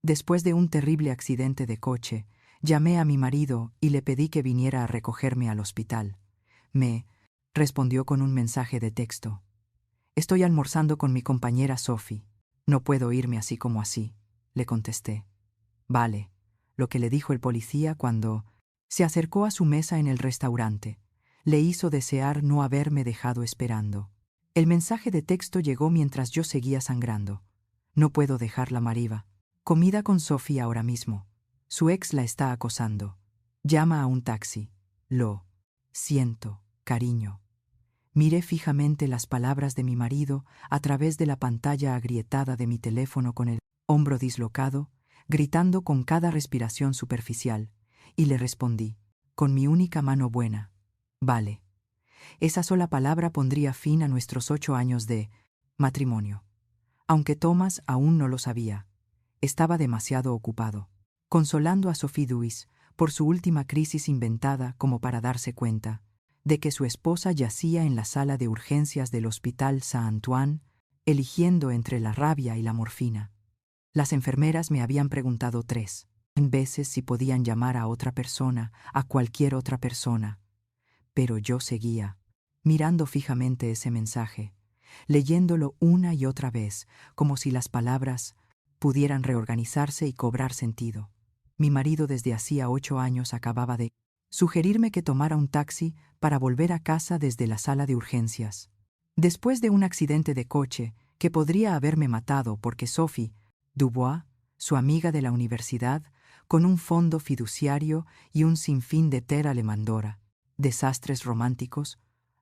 Después de un terrible accidente de coche, llamé a mi marido y le pedí que viniera a recogerme al hospital. Me respondió con un mensaje de texto. Estoy almorzando con mi compañera Sophie. No puedo irme así como así, le contesté. Vale, lo que le dijo el policía cuando se acercó a su mesa en el restaurante. Le hizo desear no haberme dejado esperando. El mensaje de texto llegó mientras yo seguía sangrando. No puedo dejarla, Mariva. Comida con Sophie ahora mismo. Su ex la está acosando. Llama a un taxi. Lo siento, cariño. Miré fijamente las palabras de mi marido a través de la pantalla agrietada de mi teléfono con el hombro dislocado, gritando con cada respiración superficial, y le respondí, con mi única mano buena. Vale. Esa sola palabra pondría fin a nuestros 8 años de matrimonio. Aunque Thomas aún no lo sabía. Estaba demasiado ocupado, consolando a Sophie Duis por su última crisis inventada como para darse cuenta de que su esposa yacía en la sala de urgencias del Hospital Saint-Antoine, eligiendo entre la rabia y la morfina. Las enfermeras me habían preguntado 3 veces si podían llamar a otra persona, a cualquier otra persona. Pero yo seguía, mirando fijamente ese mensaje, leyéndolo una y otra vez, como si las palabras pudieran reorganizarse y cobrar sentido. Mi marido desde hacía 8 años acababa de sugerirme que tomara un taxi para volver a casa desde la sala de urgencias. Después de un accidente de coche que podría haberme matado porque Sophie Dubois, su amiga de la universidad, con un fondo fiduciario y un sinfín de tera le mandora, desastres románticos,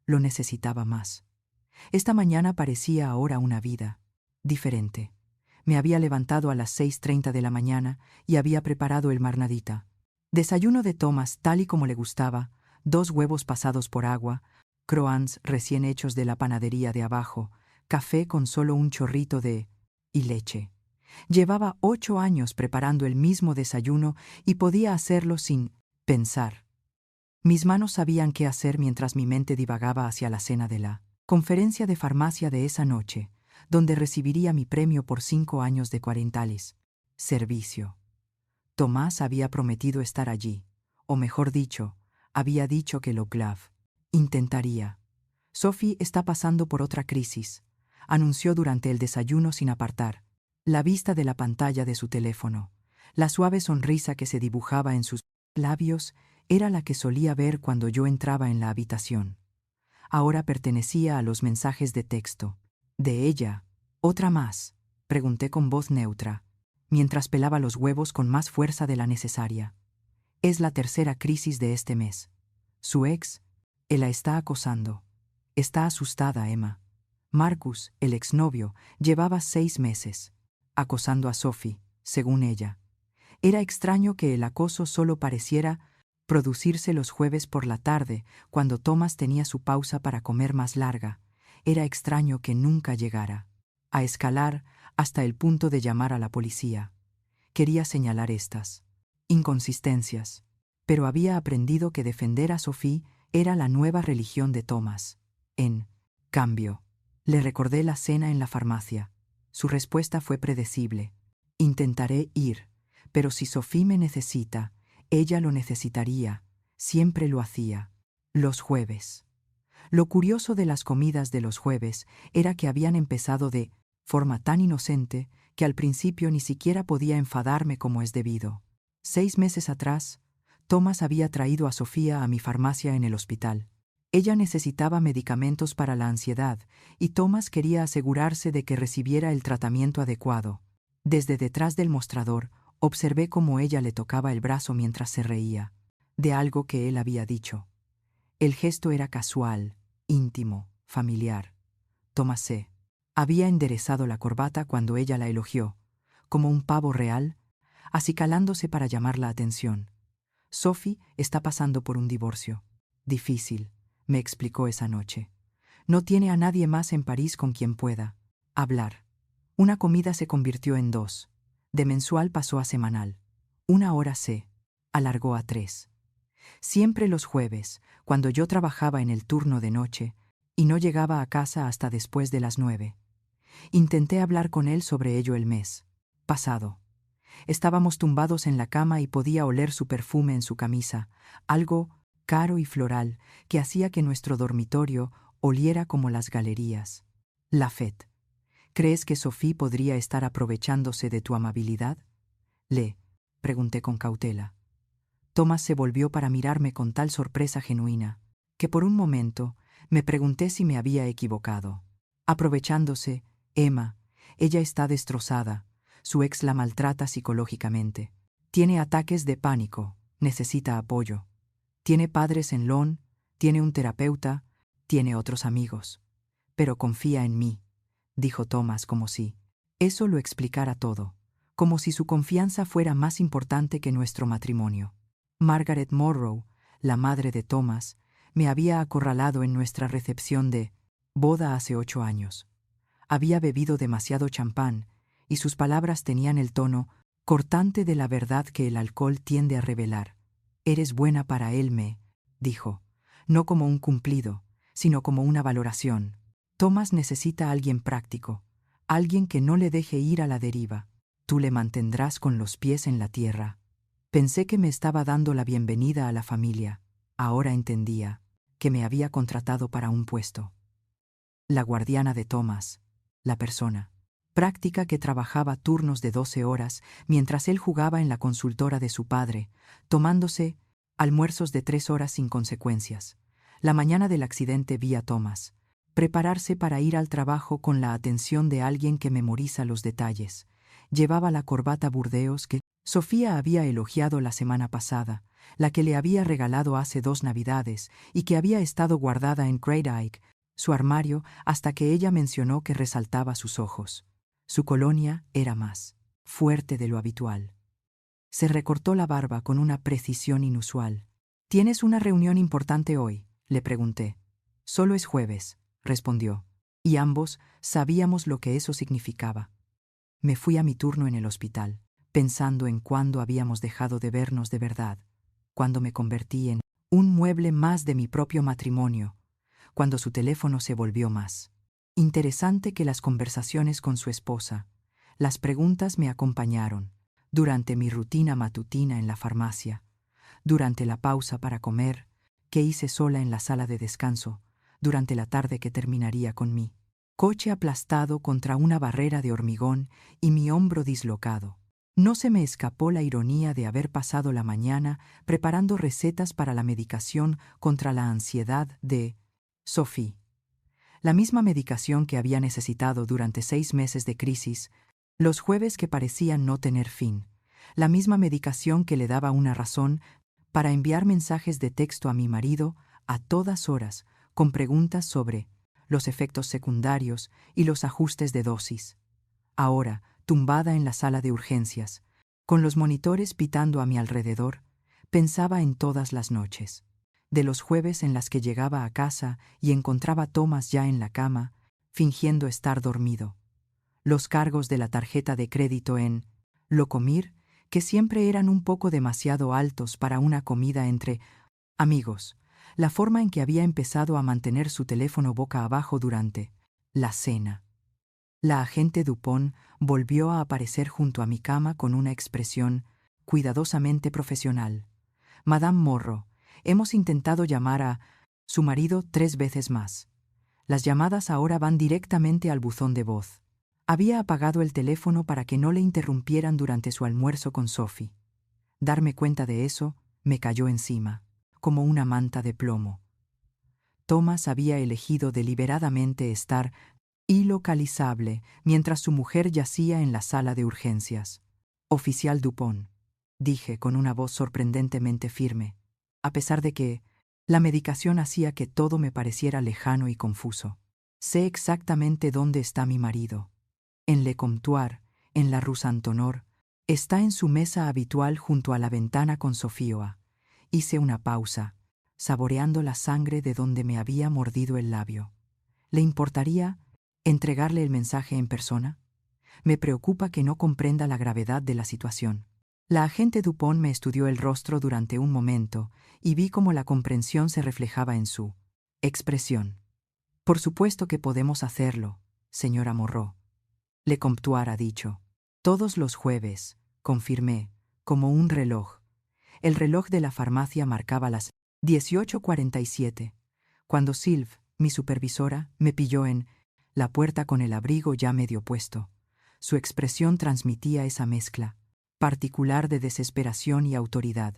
lo necesitaba más. Esta mañana parecía ahora una vida diferente. Me había levantado a las 6:30 de la mañana y había preparado el marnadita. Desayuno de Thomas tal y como le gustaba, 2 huevos pasados por agua, croissants recién hechos de la panadería de abajo, café con solo un chorrito de y leche. Llevaba 8 años preparando el mismo desayuno y podía hacerlo sin pensar. Mis manos sabían qué hacer mientras mi mente divagaba hacia la cena de la conferencia de farmacia de esa noche, donde recibiría mi premio por 5 años de cuarentales. Servicio. Tomás había prometido estar allí, o mejor dicho, había dicho que lo intentaría. Sophie está pasando por otra crisis, anunció durante el desayuno sin apartar la vista de la pantalla de su teléfono. La suave sonrisa que se dibujaba en sus labios era la que solía ver cuando yo entraba en la habitación. Ahora pertenecía a los mensajes de texto. ¿De ella? ¿Otra más?, pregunté con voz neutra, mientras pelaba los huevos con más fuerza de la necesaria. Es la 3ª crisis de este mes. Su ex, él la está acosando. Está asustada, Emma. Marcus, el exnovio, llevaba 6 meses acosando a Sophie, según ella. Era extraño que el acoso solo pareciera producirse los jueves por la tarde, cuando Thomas tenía su pausa para comer más larga. Era extraño que nunca llegara a escalar hasta el punto de llamar a la policía. Quería señalar estas inconsistencias, pero había aprendido que defender a Sophie era la nueva religión de Thomas. En cambio, le recordé la cena en la farmacia. Su respuesta fue predecible. Intentaré ir, pero si Sophie me necesita, ella lo necesitaría. Siempre lo hacía. Los jueves. Lo curioso de las comidas de los jueves era que habían empezado de forma tan inocente que al principio ni siquiera podía enfadarme como es debido. 6 meses atrás, Thomas había traído a Sofía a mi farmacia en el hospital. Ella necesitaba medicamentos para la ansiedad y Thomas quería asegurarse de que recibiera el tratamiento adecuado. Desde detrás del mostrador, observé cómo ella le tocaba el brazo mientras se reía, de algo que él había dicho. El gesto era casual, íntimo, familiar. Thomas había enderezado la corbata cuando ella la elogió, como un pavo real, acicalándose para llamar la atención. Sophie está pasando por un divorcio. Difícil, me explicó esa noche. No tiene a nadie más en París con quien pueda hablar. Una comida se convirtió en 2. De mensual pasó a semanal. 1 hora se alargó a 3. Siempre los jueves, cuando yo trabajaba en el turno de noche, y no llegaba a casa hasta después de las 9. Intenté hablar con él sobre ello el mes pasado. Estábamos tumbados en la cama y podía oler su perfume en su camisa, algo caro y floral que hacía que nuestro dormitorio oliera como las galerías. Lafette, ¿crees que Sophie podría estar aprovechándose de tu amabilidad? Le pregunté con cautela. Thomas se volvió para mirarme con tal sorpresa genuina, que por un momento me pregunté si me había equivocado. Aprovechándose, Emma, ella está destrozada, su ex la maltrata psicológicamente. Tiene ataques de pánico, necesita apoyo. Tiene padres en Londres, tiene un terapeuta, tiene otros amigos. Pero confía en mí, dijo Thomas como si eso lo explicara todo, como si su confianza fuera más importante que nuestro matrimonio. Margaret Morrow, la madre de Thomas, me había acorralado en nuestra recepción de boda hace 8 años. Había bebido demasiado champán, y sus palabras tenían el tono cortante de la verdad que el alcohol tiende a revelar. Eres buena para él, me dijo, no como un cumplido, sino como una valoración. Thomas necesita a alguien práctico, alguien que no le deje ir a la deriva. Tú le mantendrás con los pies en la tierra. Pensé que me estaba dando la bienvenida a la familia. Ahora entendía que me había contratado para un puesto. La guardiana de Thomas, la persona práctica que trabajaba turnos de 12 horas mientras él jugaba en la consultora de su padre, tomándose almuerzos de 3 horas sin consecuencias. La mañana del accidente vi a Thomas prepararse para ir al trabajo con la atención de alguien que memoriza los detalles. Llevaba la corbata Burdeos que Sofía había elogiado la semana pasada, la que le había regalado hace 2 navidades y que había estado guardada en Great Eyck, su armario, hasta que ella mencionó que resaltaba sus ojos. Su colonia era más fuerte de lo habitual. Se recortó la barba con una precisión inusual. ¿Tienes una reunión importante hoy?, le pregunté. Solo es jueves, respondió, y ambos sabíamos lo que eso significaba. Me fui a mi turno en el hospital, pensando en cuándo habíamos dejado de vernos de verdad, cuando me convertí en un mueble más de mi propio matrimonio, cuando su teléfono se volvió más interesante que las conversaciones con su esposa. Las preguntas me acompañaron durante mi rutina matutina en la farmacia, durante la pausa para comer que hice sola en la sala de descanso, durante la tarde que terminaría con mi coche aplastado contra una barrera de hormigón y mi hombro dislocado. No se me escapó la ironía de haber pasado la mañana preparando recetas para la medicación contra la ansiedad de Sophie. La misma medicación que había necesitado durante 6 meses de crisis, los jueves que parecían no tener fin. La misma medicación que le daba una razón para enviar mensajes de texto a mi marido a todas horas, con preguntas sobre los efectos secundarios y los ajustes de dosis. Ahora, tumbada en la sala de urgencias, con los monitores pitando a mi alrededor, pensaba en todas las noches. De los jueves en las que llegaba a casa y encontraba a Thomas ya en la cama, fingiendo estar dormido. Los cargos de la tarjeta de crédito en Locomir, que siempre eran un poco demasiado altos para una comida entre amigos. La forma en que había empezado a mantener su teléfono boca abajo durante la cena. La agente Dupont volvió a aparecer junto a mi cama con una expresión cuidadosamente profesional. Madame Morrow, hemos intentado llamar a su marido 3 veces más. Las llamadas ahora van directamente al buzón de voz. Había apagado el teléfono para que no le interrumpieran durante su almuerzo con Sophie. Darme cuenta de eso me cayó encima, como una manta de plomo. Thomas había elegido deliberadamente estar ilocalizable mientras su mujer yacía en la sala de urgencias. Oficial Dupont, dije con una voz sorprendentemente firme, a pesar de que la medicación hacía que todo me pareciera lejano y confuso. Sé exactamente dónde está mi marido. En Le Comptoir, en la Rue Saint-Honor, está en su mesa habitual junto a la ventana con Sofía. Hice una pausa, saboreando la sangre de donde me había mordido el labio. ¿Le importaría entregarle el mensaje en persona? Me preocupa que no comprenda la gravedad de la situación. La agente Dupont me estudió el rostro durante un momento y vi cómo la comprensión se reflejaba en su expresión. Por supuesto que podemos hacerlo, señora Morrow. Le Comptoir ha dicho. Todos los jueves, confirmé, como un reloj. El reloj de la farmacia marcaba las 18:47. Cuando Sylve, mi supervisora, me pilló en la puerta con el abrigo ya medio puesto. Su expresión transmitía esa mezcla particular de desesperación y autoridad,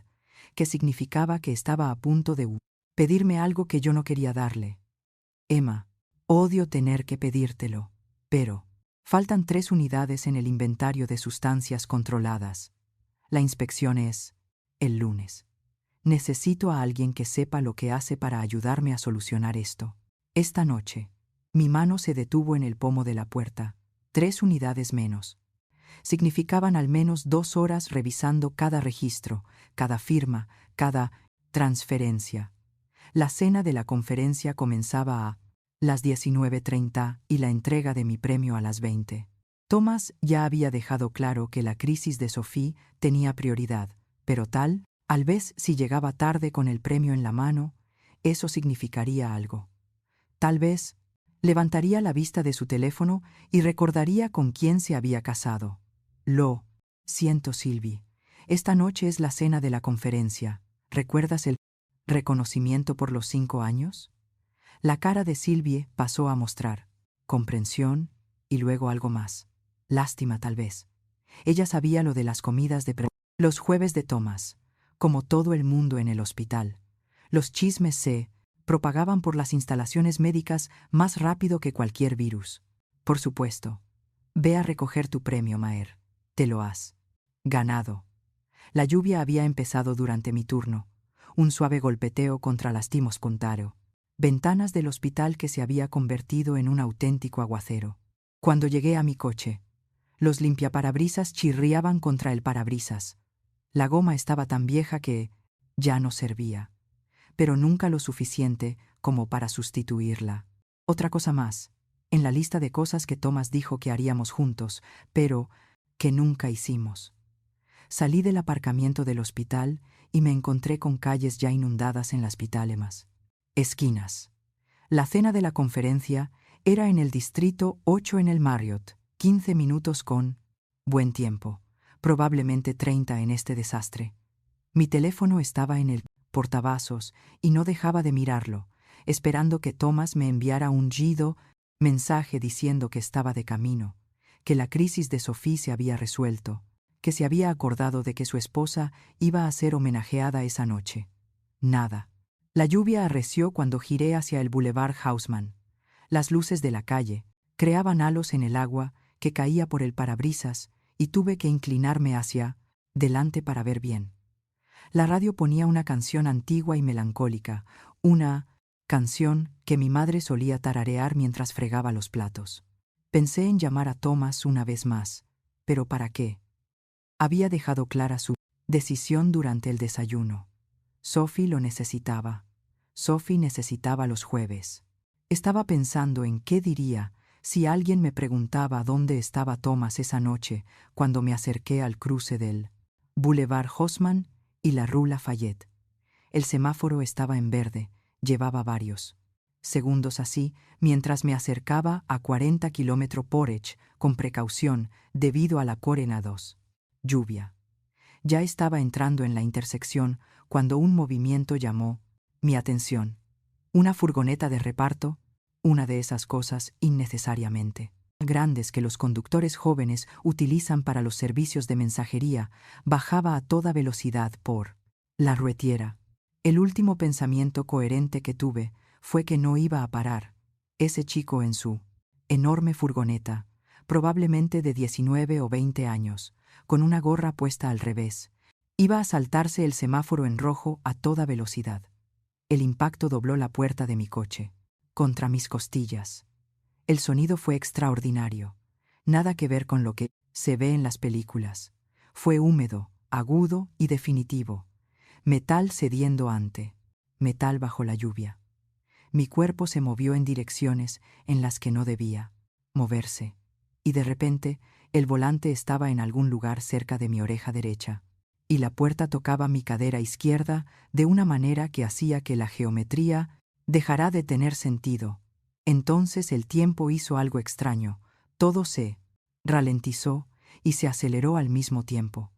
que significaba que estaba a punto de pedirme algo que yo no quería darle. Emma, odio tener que pedírtelo, pero faltan 3 unidades en el inventario de sustancias controladas. La inspección es el lunes. Necesito a alguien que sepa lo que hace para ayudarme a solucionar esto. Esta noche, mi mano se detuvo en el pomo de la puerta. 3 unidades menos. Significaban al menos 2 horas revisando cada registro, cada firma, cada transferencia. La cena de la conferencia comenzaba a las 19:30 y la entrega de mi premio a las 20. Thomas ya había dejado claro que la crisis de Sophie tenía prioridad, pero tal vez si llegaba tarde con el premio en la mano, eso significaría algo. Tal vez levantaría la vista de su teléfono y recordaría con quién se había casado. Lo siento, Sylvie. Esta noche es la cena de la conferencia. ¿Recuerdas el reconocimiento por los 5 años? La cara de Sylvie pasó a mostrar comprensión y luego algo más. Lástima, tal vez. Ella sabía lo de las comidas de los jueves de Thomas, como todo el mundo en el hospital. Los chismes se propagaban por las instalaciones médicas más rápido que cualquier virus. Por supuesto. Ve a recoger tu premio, Maher. Te lo has ganado. La lluvia había empezado durante mi turno. Un suave golpeteo contra las timos puntaro. Ventanas del hospital que se había convertido en un auténtico aguacero. Cuando llegué a mi coche, los limpiaparabrisas chirriaban contra el parabrisas. La goma estaba tan vieja que ya no servía, pero nunca lo suficiente como para sustituirla. Otra cosa más, en la lista de cosas que Thomas dijo que haríamos juntos, pero que nunca hicimos. Salí del aparcamiento del hospital y me encontré con calles ya inundadas en las pitálemas. Esquinas. La cena de la conferencia era en el distrito 8 en el Marriott, 15 minutos con buen tiempo, probablemente 30 en este desastre. Mi teléfono estaba en el portavasos y no dejaba de mirarlo, esperando que Thomas me enviara un mensaje diciendo que estaba de camino, que la crisis de Sophie se había resuelto, que se había acordado de que su esposa iba a ser homenajeada esa noche. Nada. La lluvia arreció cuando giré hacia el Boulevard Haussmann. Las luces de la calle creaban halos en el agua que caía por el parabrisas y tuve que inclinarme hacia delante para ver bien. La radio ponía una canción antigua y melancólica, una canción que mi madre solía tararear mientras fregaba los platos. Pensé en llamar a Thomas una vez más, pero ¿para qué? Había dejado clara su decisión durante el desayuno. Sophie lo necesitaba. Sophie necesitaba los jueves. Estaba pensando en qué diría si alguien me preguntaba dónde estaba Thomas esa noche cuando me acerqué al cruce del Boulevard Haussmann y la Rue Lafayette. El semáforo estaba en verde, llevaba varios segundos así, mientras me acercaba a 40 km/h con precaución debido a la Corena 2. Lluvia. Ya estaba entrando en la intersección cuando un movimiento llamó mi atención. Una furgoneta de reparto, una de esas cosas innecesariamente grandes que los conductores jóvenes utilizan para los servicios de mensajería, bajaba a toda velocidad por la ruetiera. El último pensamiento coherente que tuve fue que no iba a parar. Ese chico en su enorme furgoneta, probablemente de 19 o 20 años, con una gorra puesta al revés, iba a saltarse el semáforo en rojo a toda velocidad. El impacto dobló la puerta de mi coche, contra mis costillas. El sonido fue extraordinario, nada que ver con lo que se ve en las películas. Fue húmedo, agudo y definitivo. Metal cediendo ante metal bajo la lluvia. Mi cuerpo se movió en direcciones en las que no debía moverse, y de repente el volante estaba en algún lugar cerca de mi oreja derecha, y la puerta tocaba mi cadera izquierda de una manera que hacía que la geometría dejara de tener sentido. Entonces el tiempo hizo algo extraño, todo se ralentizó y se aceleró al mismo tiempo.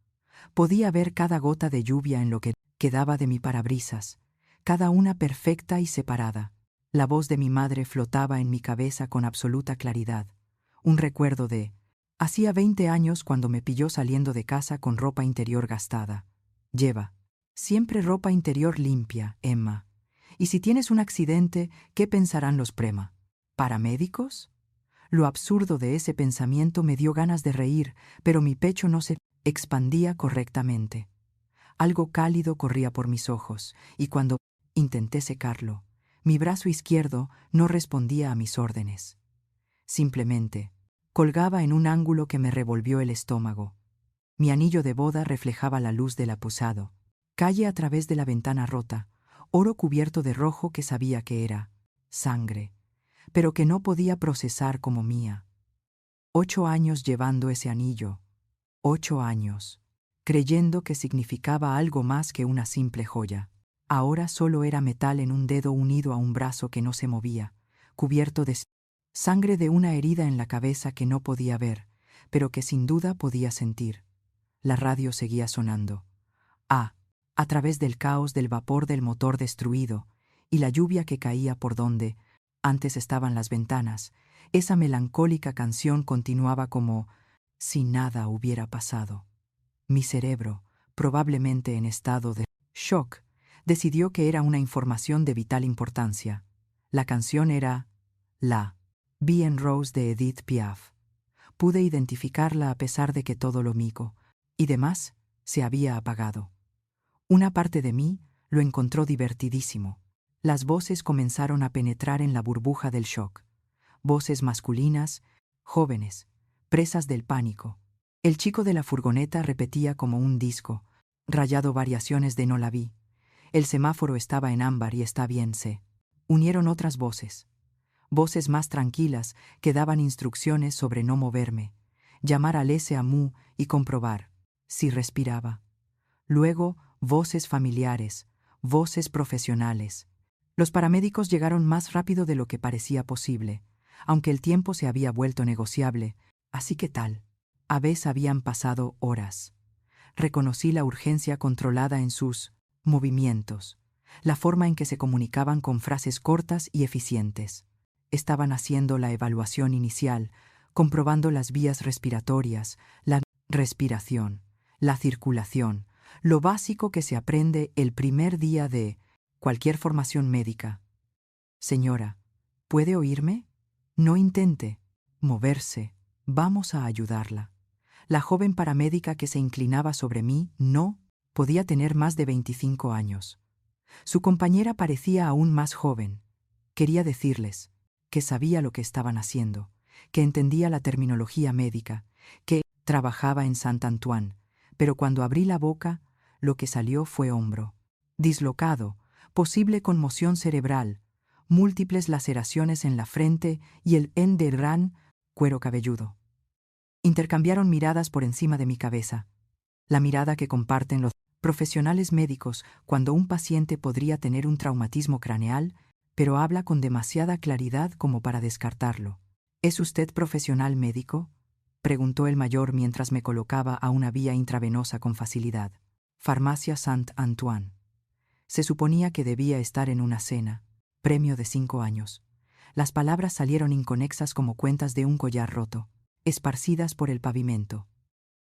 Podía ver cada gota de lluvia en lo que quedaba de mi parabrisas, cada una perfecta y separada. La voz de mi madre flotaba en mi cabeza con absoluta claridad. Un recuerdo de hacía 20 años cuando me pilló saliendo de casa con ropa interior gastada. Lleva siempre ropa interior limpia, Emma. Y si tienes un accidente, ¿qué pensarán los paramédicos? Lo absurdo de ese pensamiento me dio ganas de reír, pero mi pecho no se expandía correctamente. Algo cálido corría por mis ojos, y cuando intenté secarlo, mi brazo izquierdo no respondía a mis órdenes. Simplemente, colgaba en un ángulo que me revolvió el estómago. Mi anillo de boda reflejaba la luz del apusado. Calle a través de la ventana rota, oro cubierto de rojo que sabía que era sangre, pero que no podía procesar como mía. 8 años llevando ese anillo, 8 años, creyendo que significaba algo más que una simple joya. Ahora solo era metal en un dedo unido a un brazo que no se movía, cubierto de sangre de una herida en la cabeza que no podía ver, pero que sin duda podía sentir. La radio seguía sonando. A través del caos del vapor del motor destruido y la lluvia que caía por donde antes estaban las ventanas, esa melancólica canción continuaba como si nada hubiera pasado. Mi cerebro, probablemente en estado de shock, decidió que era una información de vital importancia. La canción era la Bien Rose de Edith Piaf. Pude identificarla a pesar de que todo lo mico y demás se había apagado. Una parte de mí lo encontró divertidísimo. Las voces comenzaron a penetrar en la burbuja del shock. Voces masculinas, jóvenes, presas del pánico. El chico de la furgoneta repetía como un disco, rayado variaciones de no la vi. El semáforo estaba en ámbar y está bien, se unieron otras voces. Voces más tranquilas que daban instrucciones sobre no moverme, llamar al SAMU y comprobar si respiraba. Luego, voces familiares, voces profesionales. Los paramédicos llegaron más rápido de lo que parecía posible, aunque el tiempo se había vuelto negociable, así que tal. A veces habían pasado horas. Reconocí la urgencia controlada en sus movimientos, la forma en que se comunicaban con frases cortas y eficientes. Estaban haciendo la evaluación inicial, comprobando las vías respiratorias, la respiración, la circulación, lo básico que se aprende el primer día de cualquier formación médica. Señora, ¿puede oírme? No intente moverse, vamos a ayudarla. La joven paramédica que se inclinaba sobre mí no podía tener más de 25 años. Su compañera parecía aún más joven. Quería decirles que sabía lo que estaban haciendo, que entendía la terminología médica, que trabajaba en Saint-Antoine, pero cuando abrí la boca, lo que salió fue hombro dislocado, posible conmoción cerebral, múltiples laceraciones en la frente y el enderrán, cuero cabelludo. Intercambiaron miradas por encima de mi cabeza, la mirada que comparten los profesionales médicos cuando un paciente podría tener un traumatismo craneal, pero habla con demasiada claridad como para descartarlo. ¿Es usted profesional médico?, preguntó el mayor mientras me colocaba a una vía intravenosa con facilidad. Farmacia Saint-Antoine. Se suponía que debía estar en una cena, premio de 5 años. Las palabras salieron inconexas como cuentas de un collar roto, esparcidas por el pavimento.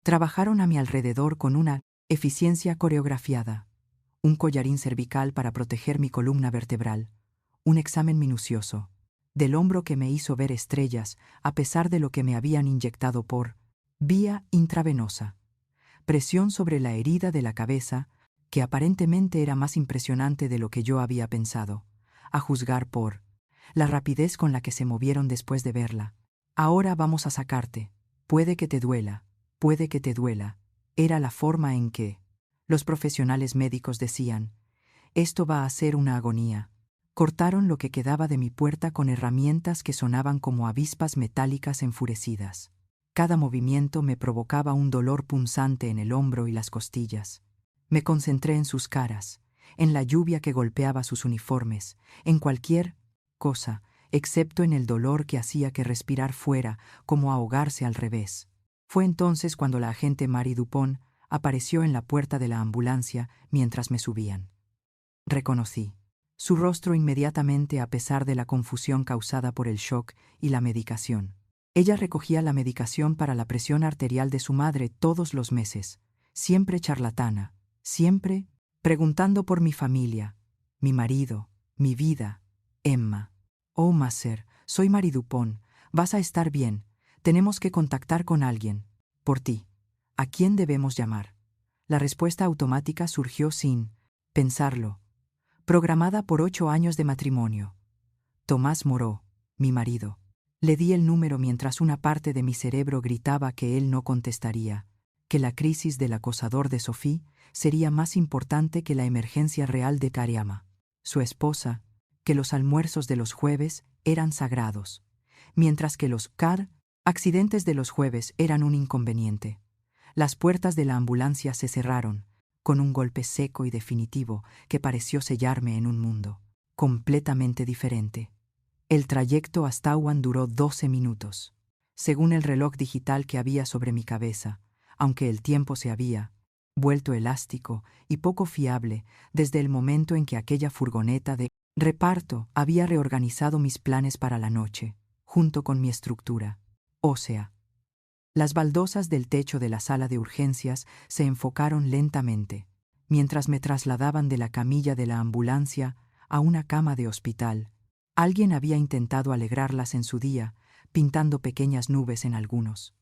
Trabajaron a mi alrededor con una eficiencia coreografiada, un collarín cervical para proteger mi columna vertebral, un examen minucioso, del hombro que me hizo ver estrellas a pesar de lo que me habían inyectado por vía intravenosa, presión sobre la herida de la cabeza, que aparentemente era más impresionante de lo que yo había pensado, a juzgar por la rapidez con la que se movieron después de verla. Ahora vamos a sacarte. Puede que te duela, puede que te duela. Era la forma en que los profesionales médicos decían, esto va a ser una agonía. Cortaron lo que quedaba de mi puerta con herramientas que sonaban como avispas metálicas enfurecidas. Cada movimiento me provocaba un dolor punzante en el hombro y las costillas. Me concentré en sus caras, en la lluvia que golpeaba sus uniformes, en cualquier cosa, excepto en el dolor que hacía que respirar fuera como ahogarse al revés. Fue entonces cuando la agente Marie Dupont apareció en la puerta de la ambulancia mientras me subían. Reconocí su rostro inmediatamente a pesar de la confusión causada por el shock y la medicación. Ella recogía la medicación para la presión arterial de su madre todos los meses, siempre charlatana, siempre preguntando por mi familia, mi marido, mi vida, Emma. Oh, Maser, soy Marie Dupont, vas a estar bien, tenemos que contactar con alguien. Por ti. ¿A quién debemos llamar? La respuesta automática surgió sin pensarlo. Programada por 8 años de matrimonio. Tomás Moreau, mi marido. Le di el número mientras una parte de mi cerebro gritaba que él no contestaría, que la crisis del acosador de Sophie sería más importante que la emergencia real de Kariama, su esposa, que los almuerzos de los jueves eran sagrados, mientras que los accidentes de los jueves eran un inconveniente. Las puertas de la ambulancia se cerraron, con un golpe seco y definitivo que pareció sellarme en un mundo completamente diferente. El trayecto hasta Tawan duró 12 minutos, según el reloj digital que había sobre mi cabeza, aunque el tiempo se había vuelto elástico y poco fiable desde el momento en que aquella furgoneta de reparto había reorganizado mis planes para la noche, junto con mi estructura ósea. Las baldosas del techo de la sala de urgencias se enfocaron lentamente, mientras me trasladaban de la camilla de la ambulancia a una cama de hospital. Alguien había intentado alegrarlas en su día, pintando pequeñas nubes en algunos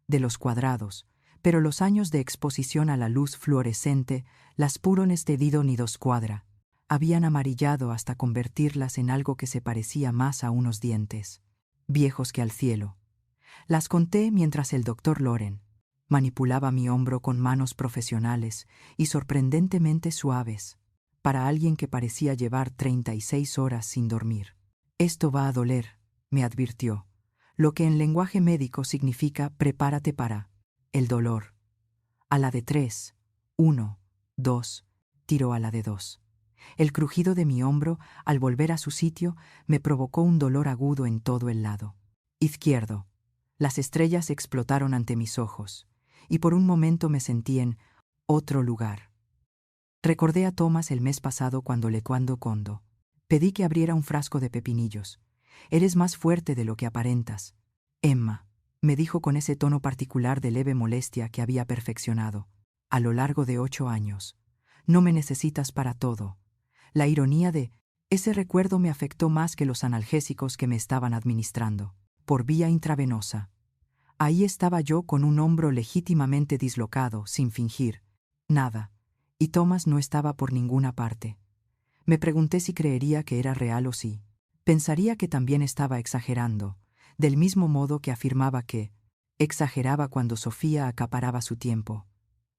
de los cuadrados, pero los años de exposición a la luz fluorescente, las purones de Dido ni dos cuadra, habían amarillado hasta convertirlas en algo que se parecía más a unos dientes viejos que al cielo. Las conté mientras el doctor Loren manipulaba mi hombro con manos profesionales y sorprendentemente suaves, para alguien que parecía llevar 36 horas sin dormir. Esto va a doler, me advirtió, lo que en lenguaje médico significa prepárate para el dolor. A la de 3, 1, 2, tiró a la de 2. El crujido de mi hombro, al volver a su sitio, me provocó un dolor agudo en todo el lado izquierdo. Las estrellas explotaron ante mis ojos, y por un momento me sentí en otro lugar. Recordé a Thomas el mes pasado cuando condo. Pedí que abriera un frasco de pepinillos. Eres más fuerte de lo que aparentas, Emma, me dijo con ese tono particular de leve molestia que había perfeccionado a lo largo de 8 años. No me necesitas para todo. La ironía de ese recuerdo me afectó más que los analgésicos que me estaban administrando por vía intravenosa. Ahí estaba yo con un hombro legítimamente dislocado, sin fingir nada, y Thomas no estaba por ninguna parte. Me pregunté si creería que era real o si pensaría que también estaba exagerando, del mismo modo que afirmaba que exageraba cuando Sofía acaparaba su tiempo.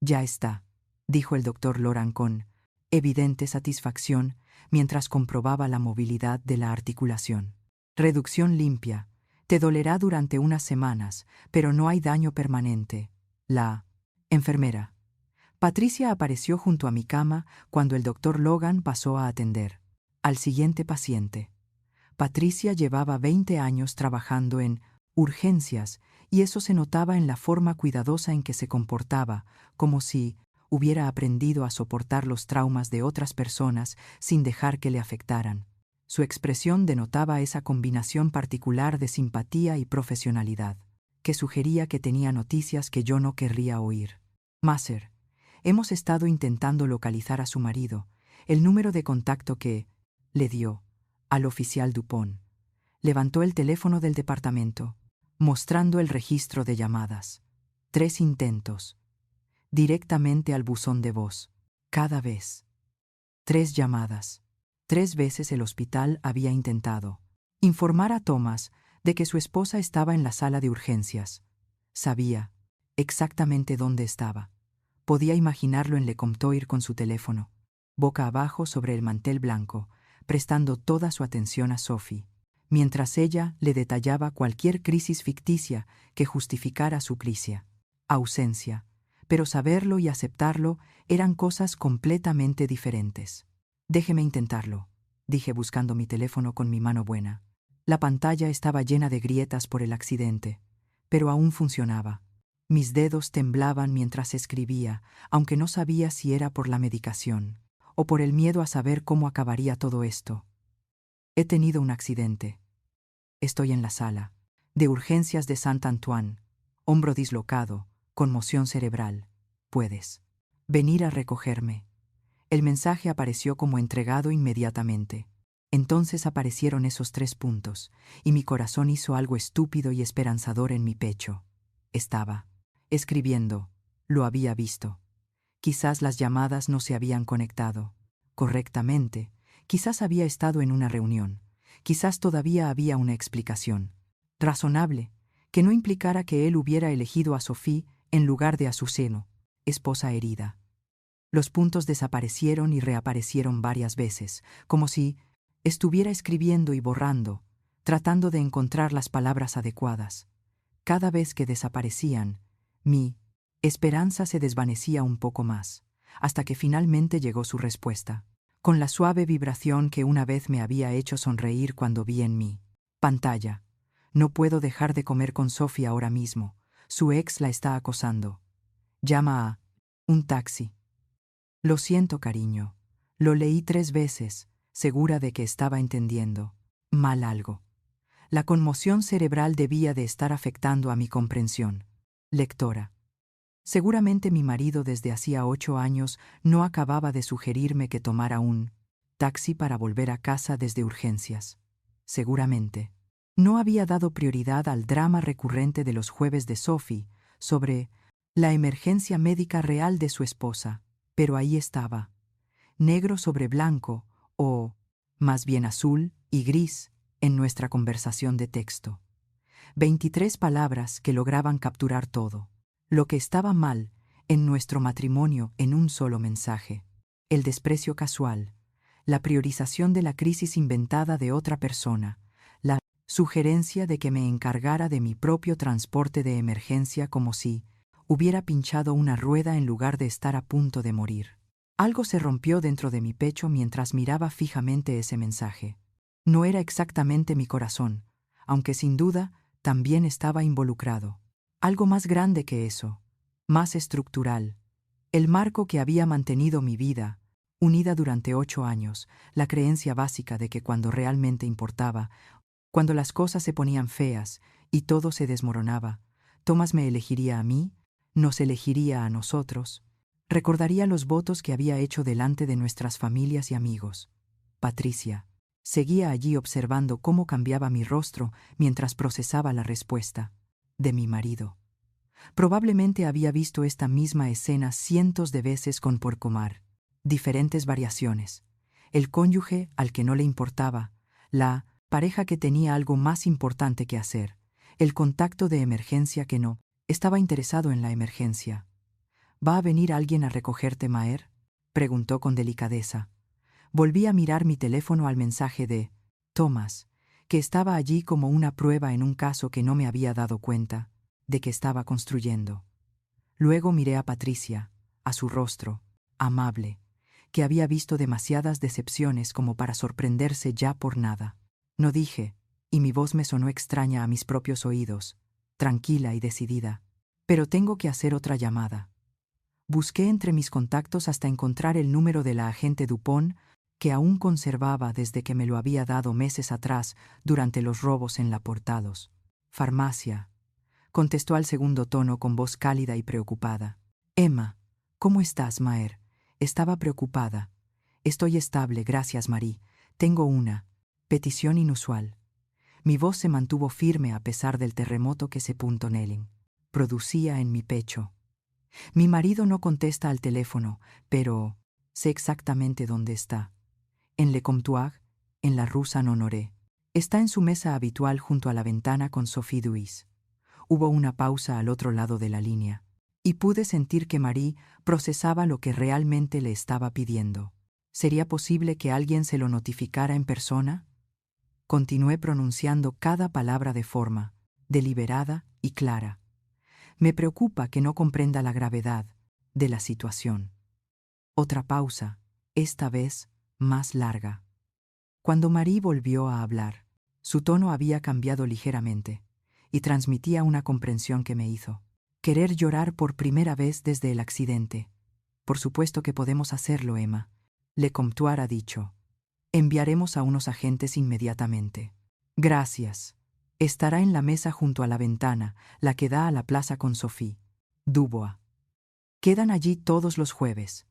Ya está, dijo el doctor Loran con evidente satisfacción mientras comprobaba la movilidad de la articulación. Reducción limpia. Te dolerá durante unas semanas, pero no hay daño permanente. La enfermera Patricia apareció junto a mi cama cuando el doctor Logan pasó a atender al siguiente paciente. Patricia llevaba 20 años trabajando en urgencias y eso se notaba en la forma cuidadosa en que se comportaba, como si hubiera aprendido a soportar los traumas de otras personas sin dejar que le afectaran. Su expresión denotaba esa combinación particular de simpatía y profesionalidad, que sugería que tenía noticias que yo no querría oír. Maser, hemos estado intentando localizar a su marido. El número de contacto que le dio al oficial Dupont. Levantó el teléfono del departamento, mostrando el registro de llamadas. 3 intentos. Directamente al buzón de voz. Cada vez. 3 llamadas. 3 veces el hospital había intentado informar a Thomas de que su esposa estaba en la sala de urgencias. Sabía exactamente dónde estaba. Podía imaginarlo en Le Comptoir con su teléfono, boca abajo sobre el mantel blanco, prestando toda su atención a Sophie, mientras ella le detallaba cualquier crisis ficticia que justificara su ausencia. Pero saberlo y aceptarlo eran cosas completamente diferentes. Déjeme intentarlo, dije buscando mi teléfono con mi mano buena. La pantalla estaba llena de grietas por el accidente, pero aún funcionaba. Mis dedos temblaban mientras escribía, aunque no sabía si era por la medicación o por el miedo a saber cómo acabaría todo esto. He tenido un accidente. Estoy en la sala de urgencias de Saint-Antoine. Hombro dislocado, conmoción cerebral. ¿Puedes venir a recogerme? El mensaje apareció como entregado inmediatamente. Entonces aparecieron esos 3 puntos, y mi corazón hizo algo estúpido y esperanzador en mi pecho. Estaba escribiendo. Lo había visto. Quizás las llamadas no se habían conectado correctamente. Quizás había estado en una reunión. Quizás todavía había una explicación razonable, que no implicara que él hubiera elegido a Sophie en lugar de a su seno, esposa herida. Los puntos desaparecieron y reaparecieron varias veces, como si estuviera escribiendo y borrando, tratando de encontrar las palabras adecuadas. Cada vez que desaparecían, mi esperanza se desvanecía un poco más, hasta que finalmente llegó su respuesta, con la suave vibración que una vez me había hecho sonreír cuando vi en mi pantalla. No puedo dejar de comer con Sophie ahora mismo. Su ex la está acosando. Llama a un taxi. Lo siento, cariño. Lo leí 3 veces, segura de que estaba entendiendo mal algo. La conmoción cerebral debía de estar afectando a mi comprensión. Lectora. Seguramente mi marido desde hacía 8 años no acababa de sugerirme que tomara un taxi para volver a casa desde urgencias. Seguramente no había dado prioridad al drama recurrente de los jueves de Sophie sobre la emergencia médica real de su esposa, pero ahí estaba, negro sobre blanco, o más bien azul y gris, en nuestra conversación de texto. 23 palabras que lograban capturar todo. Lo que estaba mal en nuestro matrimonio en un solo mensaje. El desprecio casual, la priorización de la crisis inventada de otra persona, la sugerencia de que me encargara de mi propio transporte de emergencia como si hubiera pinchado una rueda en lugar de estar a punto de morir. Algo se rompió dentro de mi pecho mientras miraba fijamente ese mensaje. No era exactamente mi corazón, aunque sin duda también estaba involucrado. Algo más grande que eso, más estructural. El marco que había mantenido mi vida, unida durante 8 años, la creencia básica de que cuando realmente importaba, cuando las cosas se ponían feas y todo se desmoronaba, Thomas me elegiría a mí, nos elegiría a nosotros, recordaría los votos que había hecho delante de nuestras familias y amigos. Patricia seguía allí observando cómo cambiaba mi rostro mientras procesaba la respuesta de mi marido. Probablemente había visto esta misma escena cientos de veces con Porcomar. Diferentes variaciones. El cónyuge al que no le importaba, la pareja que tenía algo más importante que hacer, el contacto de emergencia que no estaba interesado en la emergencia. ¿Va a venir alguien a recogerte, Maher?, preguntó con delicadeza. Volví a mirar mi teléfono al mensaje de Thomas, que estaba allí como una prueba en un caso que no me había dado cuenta de que estaba construyendo. Luego miré a Patricia, a su rostro, amable, que había visto demasiadas decepciones como para sorprenderse ya por nada. No dije, y mi voz me sonó extraña a mis propios oídos, tranquila y decidida, pero tengo que hacer otra llamada. Busqué entre mis contactos hasta encontrar el número de la agente Dupont, que aún conservaba desde que me lo había dado meses atrás durante los robos en la Portados. Farmacia, contestó al segundo tono con voz cálida y preocupada. Emma, ¿cómo estás, Maher? Estaba preocupada. Estoy estable, gracias, Marie. Tengo una petición inusual. Mi voz se mantuvo firme a pesar del terremoto que se producía en mi pecho. Mi marido no contesta al teléfono, pero sé exactamente dónde está. En Le Comptoir, en la Rue Saint-Honoré. Está en su mesa habitual junto a la ventana con Sophie Duis. Hubo una pausa al otro lado de la línea, y pude sentir que Marie procesaba lo que realmente le estaba pidiendo. ¿Sería posible que alguien se lo notificara en persona? Continué pronunciando cada palabra de forma deliberada y clara. Me preocupa que no comprenda la gravedad de la situación. Otra pausa, esta vez más larga. Cuando Marie volvió a hablar, su tono había cambiado ligeramente y transmitía una comprensión que me hizo Querer llorar por primera vez desde el accidente. Por supuesto que podemos hacerlo, Emma. Le Comptoir ha dicho. Enviaremos a unos agentes inmediatamente. Gracias. Estará en la mesa junto a la ventana, la que da a la plaza con Sophie Dubois. Quedan allí todos los jueves.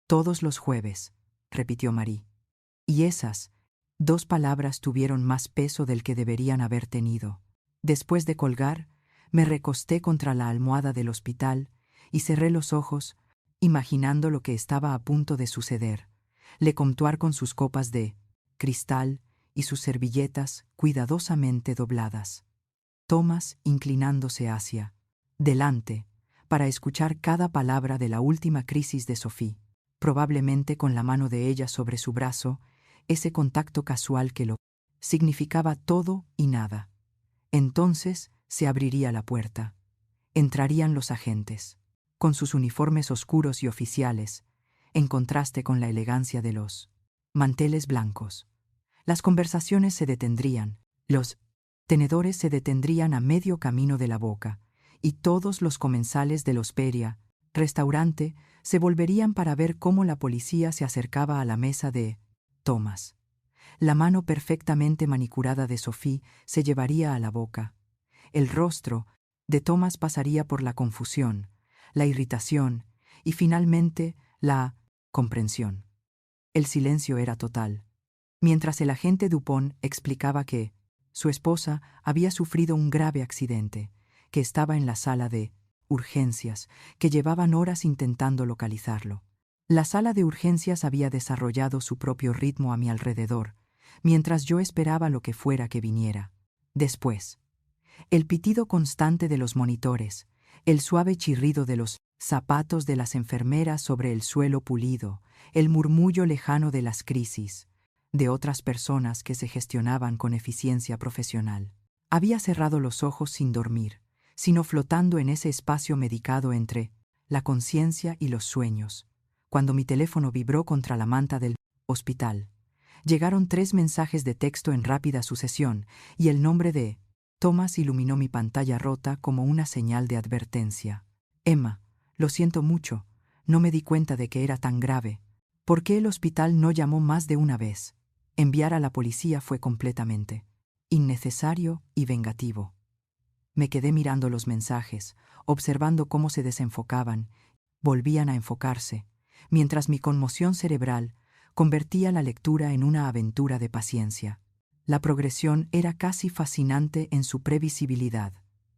Todos los jueves, repitió Marie. Y esas 2 palabras tuvieron más peso del que deberían haber tenido. Después de colgar, me recosté contra la almohada del hospital y cerré los ojos, imaginando lo que estaba a punto de suceder. Le Comptoir con sus copas de cristal y sus servilletas cuidadosamente dobladas. Thomas inclinándose hacia delante para escuchar cada palabra de la última crisis de Sophie, probablemente con la mano de ella sobre su brazo, ese contacto casual que lo significaba todo y nada. Entonces se abriría la puerta. Entrarían los agentes, con sus uniformes oscuros y oficiales, en contraste con la elegancia de los manteles blancos. Las conversaciones se detendrían, los tenedores se detendrían a medio camino de la boca, y todos los comensales del Hesperia, restaurante, se volverían para ver cómo la policía se acercaba a la mesa de Thomas. La mano perfectamente manicurada de Sophie se llevaría a la boca. El rostro de Thomas pasaría por la confusión, la irritación y finalmente la comprensión. El silencio era total. Mientras el agente Dupont explicaba que su esposa había sufrido un grave accidente, que estaba en la sala de urgencias, que llevaban horas intentando localizarlo. La sala de urgencias había desarrollado su propio ritmo a mi alrededor, mientras yo esperaba lo que fuera que viniera. Después, el pitido constante de los monitores, el suave chirrido de los zapatos de las enfermeras sobre el suelo pulido, el murmullo lejano de las crisis, de otras personas que se gestionaban con eficiencia profesional. Había cerrado los ojos sin dormir, sino flotando en ese espacio medicado entre la conciencia y los sueños, cuando mi teléfono vibró contra la manta del hospital. Llegaron 3 mensajes de texto en rápida sucesión, y el nombre de Thomas iluminó mi pantalla rota como una señal de advertencia. Emma, lo siento mucho, no me di cuenta de que era tan grave. ¿Por qué el hospital no llamó más de una vez? Enviar a la policía fue completamente innecesario y vengativo. Me quedé mirando los mensajes, observando cómo se desenfocaban, volvían a enfocarse, mientras mi conmoción cerebral convertía la lectura en una aventura de paciencia. La progresión era casi fascinante en su previsibilidad.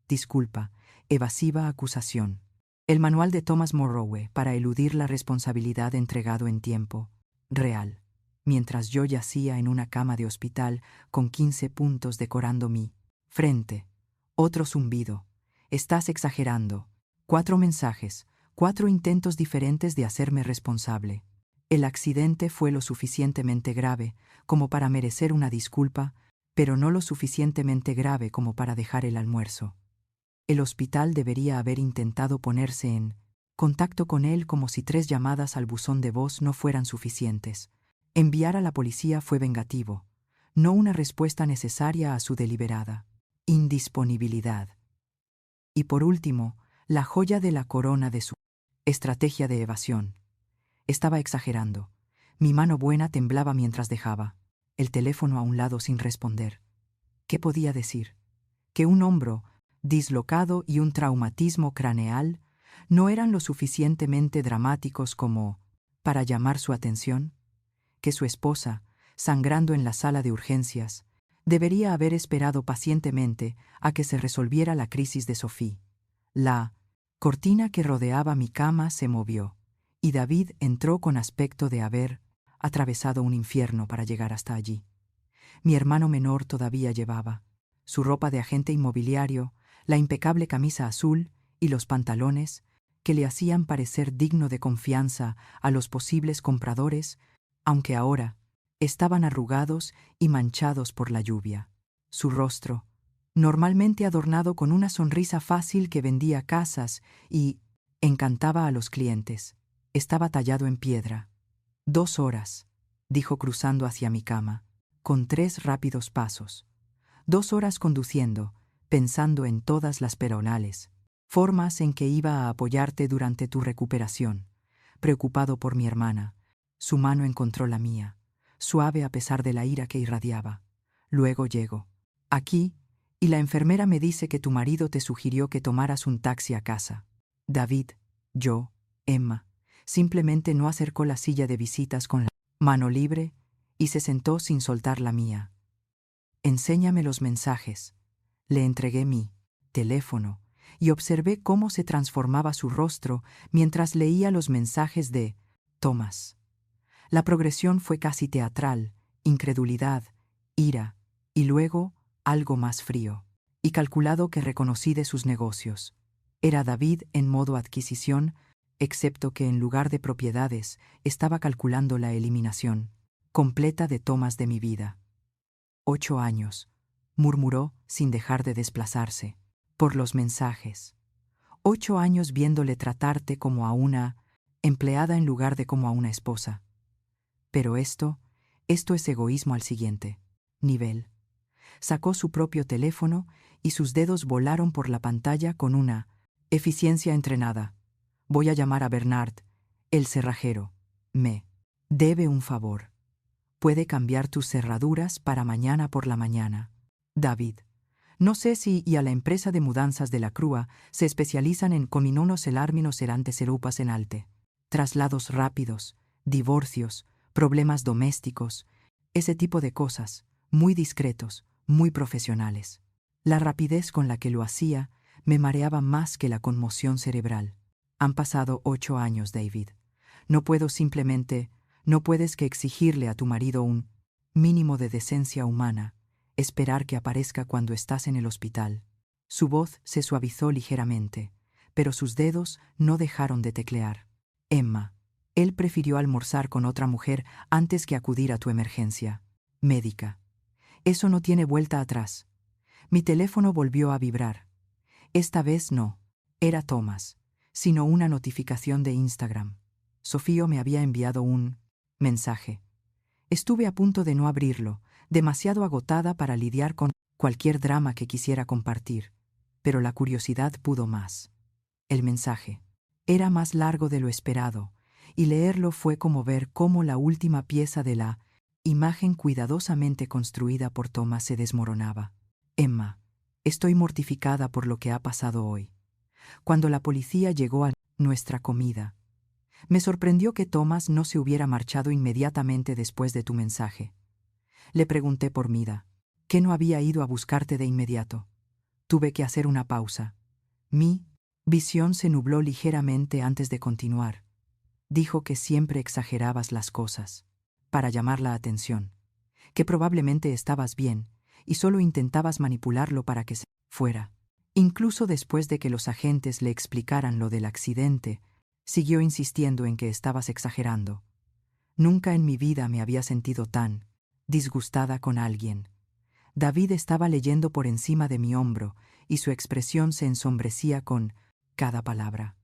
Disculpa, evasiva acusación. El manual de Thomas Morrowe para eludir la responsabilidad entregado en tiempo real. Mientras yo yacía en una cama de hospital con 15 puntos decorando mi frente. Otro zumbido. Estás exagerando. 4 mensajes, 4 intentos diferentes de hacerme responsable. El accidente fue lo suficientemente grave como para merecer una disculpa, pero no lo suficientemente grave como para dejar el almuerzo. El hospital debería haber intentado ponerse en contacto con él como si 3 llamadas al buzón de voz no fueran suficientes. Enviar a la policía fue vengativo, no una respuesta necesaria a su deliberada indisponibilidad. Y por último, la joya de la corona de su estrategia de evasión. Estaba exagerando. Mi mano buena temblaba mientras dejaba el teléfono a un lado sin responder. ¿Qué podía decir? ¿Que un hombro dislocado y un traumatismo craneal no eran lo suficientemente dramáticos como para llamar su atención? ¿Que su esposa, sangrando en la sala de urgencias, debería haber esperado pacientemente a que se resolviera la crisis de Sophie? La cortina que rodeaba mi cama se movió, y David entró con aspecto de haber atravesado un infierno para llegar hasta allí. Mi hermano menor todavía llevaba su ropa de agente inmobiliario, la impecable camisa azul y los pantalones que le hacían parecer digno de confianza a los posibles compradores, aunque ahora estaban arrugados y manchados por la lluvia. Su rostro, normalmente adornado con una sonrisa fácil que vendía casas y encantaba a los clientes, estaba tallado en piedra. 2 horas, dijo cruzando hacia mi cama, con 3 rápidos pasos. 2 horas conduciendo, pensando en todas las peronales formas en que iba a apoyarte durante tu recuperación. Preocupado por mi hermana, su mano encontró la mía, suave a pesar de la ira que irradiaba. Luego llego aquí, y la enfermera me dice que tu marido te sugirió que tomaras un taxi a casa. David, yo, Emma, simplemente no acercó la silla de visitas con la mano libre y se sentó sin soltar la mía. Enséñame los mensajes. Le entregué mi teléfono y observé cómo se transformaba su rostro mientras leía los mensajes de Thomas. La progresión fue casi teatral: incredulidad, ira y luego algo más frío y calculado que reconocí de sus negocios. Era David en modo adquisición, excepto que en lugar de propiedades estaba calculando la eliminación completa de Thomas de mi vida. 8 años, murmuró sin dejar de desplazarse por los mensajes. 8 años viéndole tratarte como a una empleada en lugar de como a una esposa. Pero esto es egoísmo al siguiente nivel. Sacó su propio teléfono y sus dedos volaron por la pantalla con una eficiencia entrenada. Voy a llamar a Bernard, el cerrajero. Me debe un favor. Puede cambiar tus cerraduras para mañana por la mañana. David. No sé si y a la empresa de mudanzas de la Crua se especializan en cominonos elárminos erantes erupas en alte. Traslados rápidos, divorcios, problemas domésticos, ese tipo de cosas, muy discretos, muy profesionales. La rapidez con la que lo hacía me mareaba más que la conmoción cerebral. Han pasado 8 años, David. No puedes que exigirle a tu marido un mínimo de decencia humana, esperar que aparezca cuando estás en el hospital. Su voz se suavizó ligeramente, pero sus dedos no dejaron de teclear. Emma, él prefirió almorzar con otra mujer antes que acudir a tu emergencia médica. Eso no tiene vuelta atrás. Mi teléfono volvió a vibrar. Esta vez no era Thomas, sino una notificación de Instagram. Sofío me había enviado un mensaje. Estuve a punto de no abrirlo, demasiado agotada para lidiar con cualquier drama que quisiera compartir, pero la curiosidad pudo más. El mensaje era más largo de lo esperado, y leerlo fue como ver cómo la última pieza de la imagen cuidadosamente construida por Thomas se desmoronaba. Emma, estoy mortificada por lo que ha pasado hoy. Cuando la policía llegó a nuestra comida, me sorprendió que Thomas no se hubiera marchado inmediatamente después de tu mensaje. Le pregunté por Mida, que no había ido a buscarte de inmediato. Tuve que hacer una pausa. Mi visión se nubló ligeramente antes de continuar. Dijo que siempre exagerabas las cosas para llamar la atención, que probablemente estabas bien y solo intentabas manipularlo para que se fuera. Incluso después de que los agentes le explicaran lo del accidente, siguió insistiendo en que estabas exagerando. Nunca en mi vida me había sentido tan disgustada con alguien. David estaba leyendo por encima de mi hombro y su expresión se ensombrecía con cada palabra.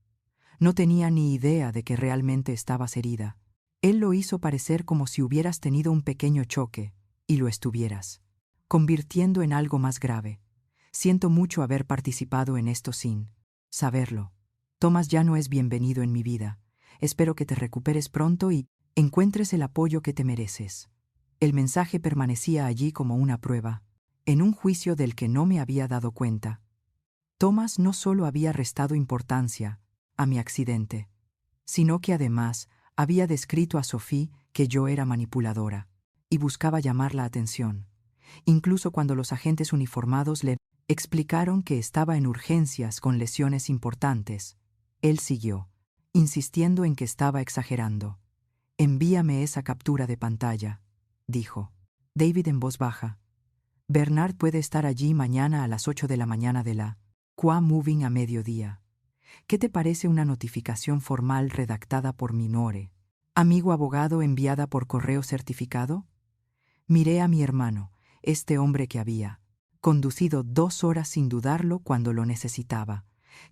No tenía ni idea de que realmente estabas herida. Él lo hizo parecer como si hubieras tenido un pequeño choque, y lo estuvieras convirtiendo en algo más grave. Siento mucho haber participado en esto sin saberlo. Thomas ya no es bienvenido en mi vida. Espero que te recuperes pronto y encuentres el apoyo que te mereces. El mensaje permanecía allí como una prueba, en un juicio del que no me había dado cuenta. Thomas no solo había restado importancia a mi accidente, sino que además había descrito a Sophie que yo era manipuladora y buscaba llamar la atención. Incluso cuando los agentes uniformados le explicaron que estaba en urgencias con lesiones importantes, él siguió, insistiendo en que estaba exagerando. Envíame esa captura de pantalla, dijo David en voz baja. Bernard puede estar allí mañana a las 8 de la mañana de la Qua Moving a mediodía. ¿Qué te parece una notificación formal redactada por Minore, amigo abogado enviada por correo certificado? Miré a mi hermano, este hombre que había conducido 2 horas sin dudarlo cuando lo necesitaba,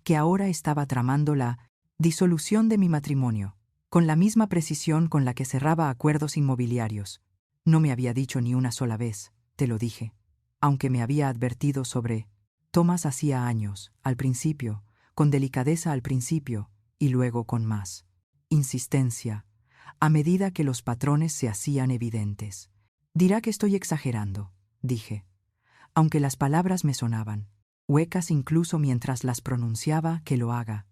que ahora estaba tramando la disolución de mi matrimonio, con la misma precisión con la que cerraba acuerdos inmobiliarios. No me había dicho ni una sola vez, te lo dije, aunque me había advertido sobre Thomas hacía años, al principio, con delicadeza al principio y luego con más insistencia, a medida que los patrones se hacían evidentes. Dirá que estoy exagerando, dije, aunque las palabras me sonaban, huecas incluso mientras las pronunciaba, que lo haga.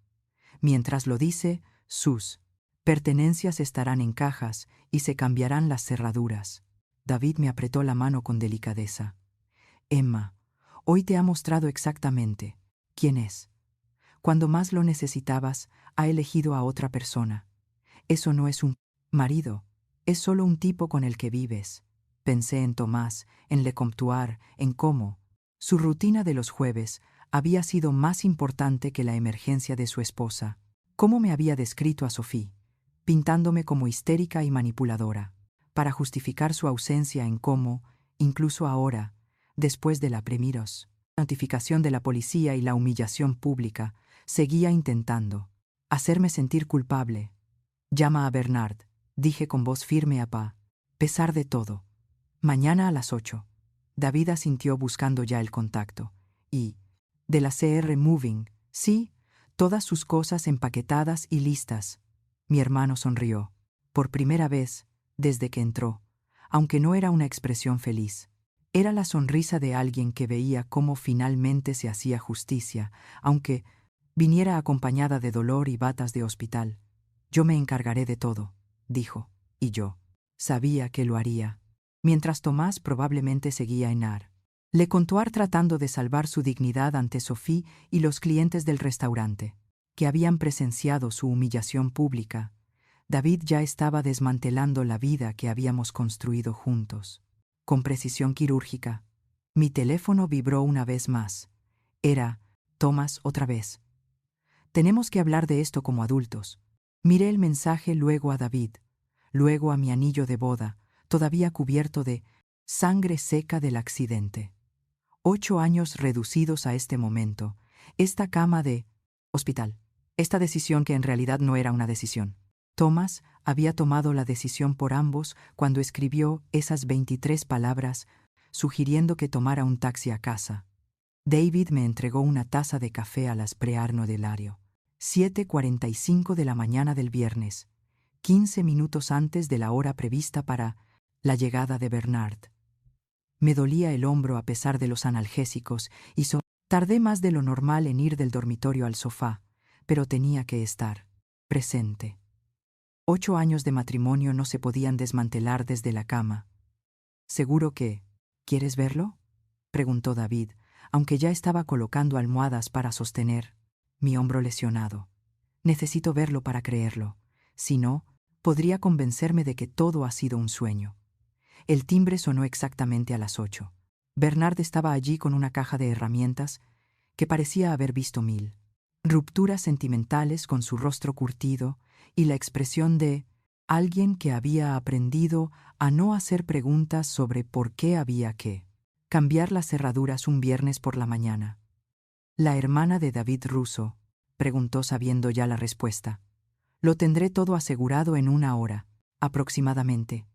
Mientras lo dice, sus pertenencias estarán en cajas y se cambiarán las cerraduras. David me apretó la mano con delicadeza. Emma, hoy te ha mostrado exactamente quién es. Cuando más lo necesitabas, ha elegido a otra persona. Eso no es un marido, es solo un tipo con el que vives. Pensé en Tomás, en Le Comptoir, en cómo su rutina de los jueves había sido más importante que la emergencia de su esposa. Cómo me había descrito a Sophie, pintándome como histérica y manipuladora, para justificar su ausencia en cómo, incluso ahora, después de la premieros, notificación de la policía y la humillación pública, seguía intentando hacerme sentir culpable. Llama a Bernard, dije con voz firme a Pa. Pesar de todo. Mañana a las 8. David asintió buscando ya el contacto. Y, de la CR Moving, sí, todas sus cosas empaquetadas y listas. Mi hermano sonrió. Por primera vez, desde que entró, aunque no era una expresión feliz. Era la sonrisa de alguien que veía cómo finalmente se hacía justicia, aunque viniera acompañada de dolor y batas de hospital. Yo me encargaré de todo, dijo, y yo sabía que lo haría. Mientras Tomás probablemente seguía en ar. Le Comptoir tratando de salvar su dignidad ante Sophie y los clientes del restaurante, que habían presenciado su humillación pública. David ya estaba desmantelando la vida que habíamos construido juntos. Con precisión quirúrgica. Mi teléfono vibró una vez más. Era Tomás otra vez. Tenemos que hablar de esto como adultos. Miré el mensaje luego a David, luego a mi anillo de boda, todavía cubierto de sangre seca del accidente. 8 años reducidos a este momento, esta cama de hospital, esta decisión que en realidad no era una decisión. Tomás había tomado la decisión por ambos cuando escribió esas 23 palabras, sugiriendo que tomara un taxi a casa. David me entregó una taza de café a las pre-Arno del Lario. 7:45 de la mañana del viernes, 15 minutos antes de la hora prevista para la llegada de Bernard. Me dolía el hombro a pesar de los analgésicos y tardé más de lo normal en ir del dormitorio al sofá, pero tenía que estar presente. 8 años de matrimonio no se podían desmantelar desde la cama. ¿Seguro que quieres verlo?, preguntó David, aunque ya estaba colocando almohadas para sostener mi hombro lesionado. Necesito verlo para creerlo. Si no, podría convencerme de que todo ha sido un sueño. El timbre sonó exactamente a las 8. Bernard estaba allí con una caja de herramientas que parecía haber visto 1000 rupturas sentimentales con su rostro curtido y la expresión de alguien que había aprendido a no hacer preguntas sobre por qué había que cambiar las cerraduras un viernes por la mañana. ¿La hermana de David Russo?, preguntó sabiendo ya la respuesta. Lo tendré todo asegurado en 1 hora, aproximadamente.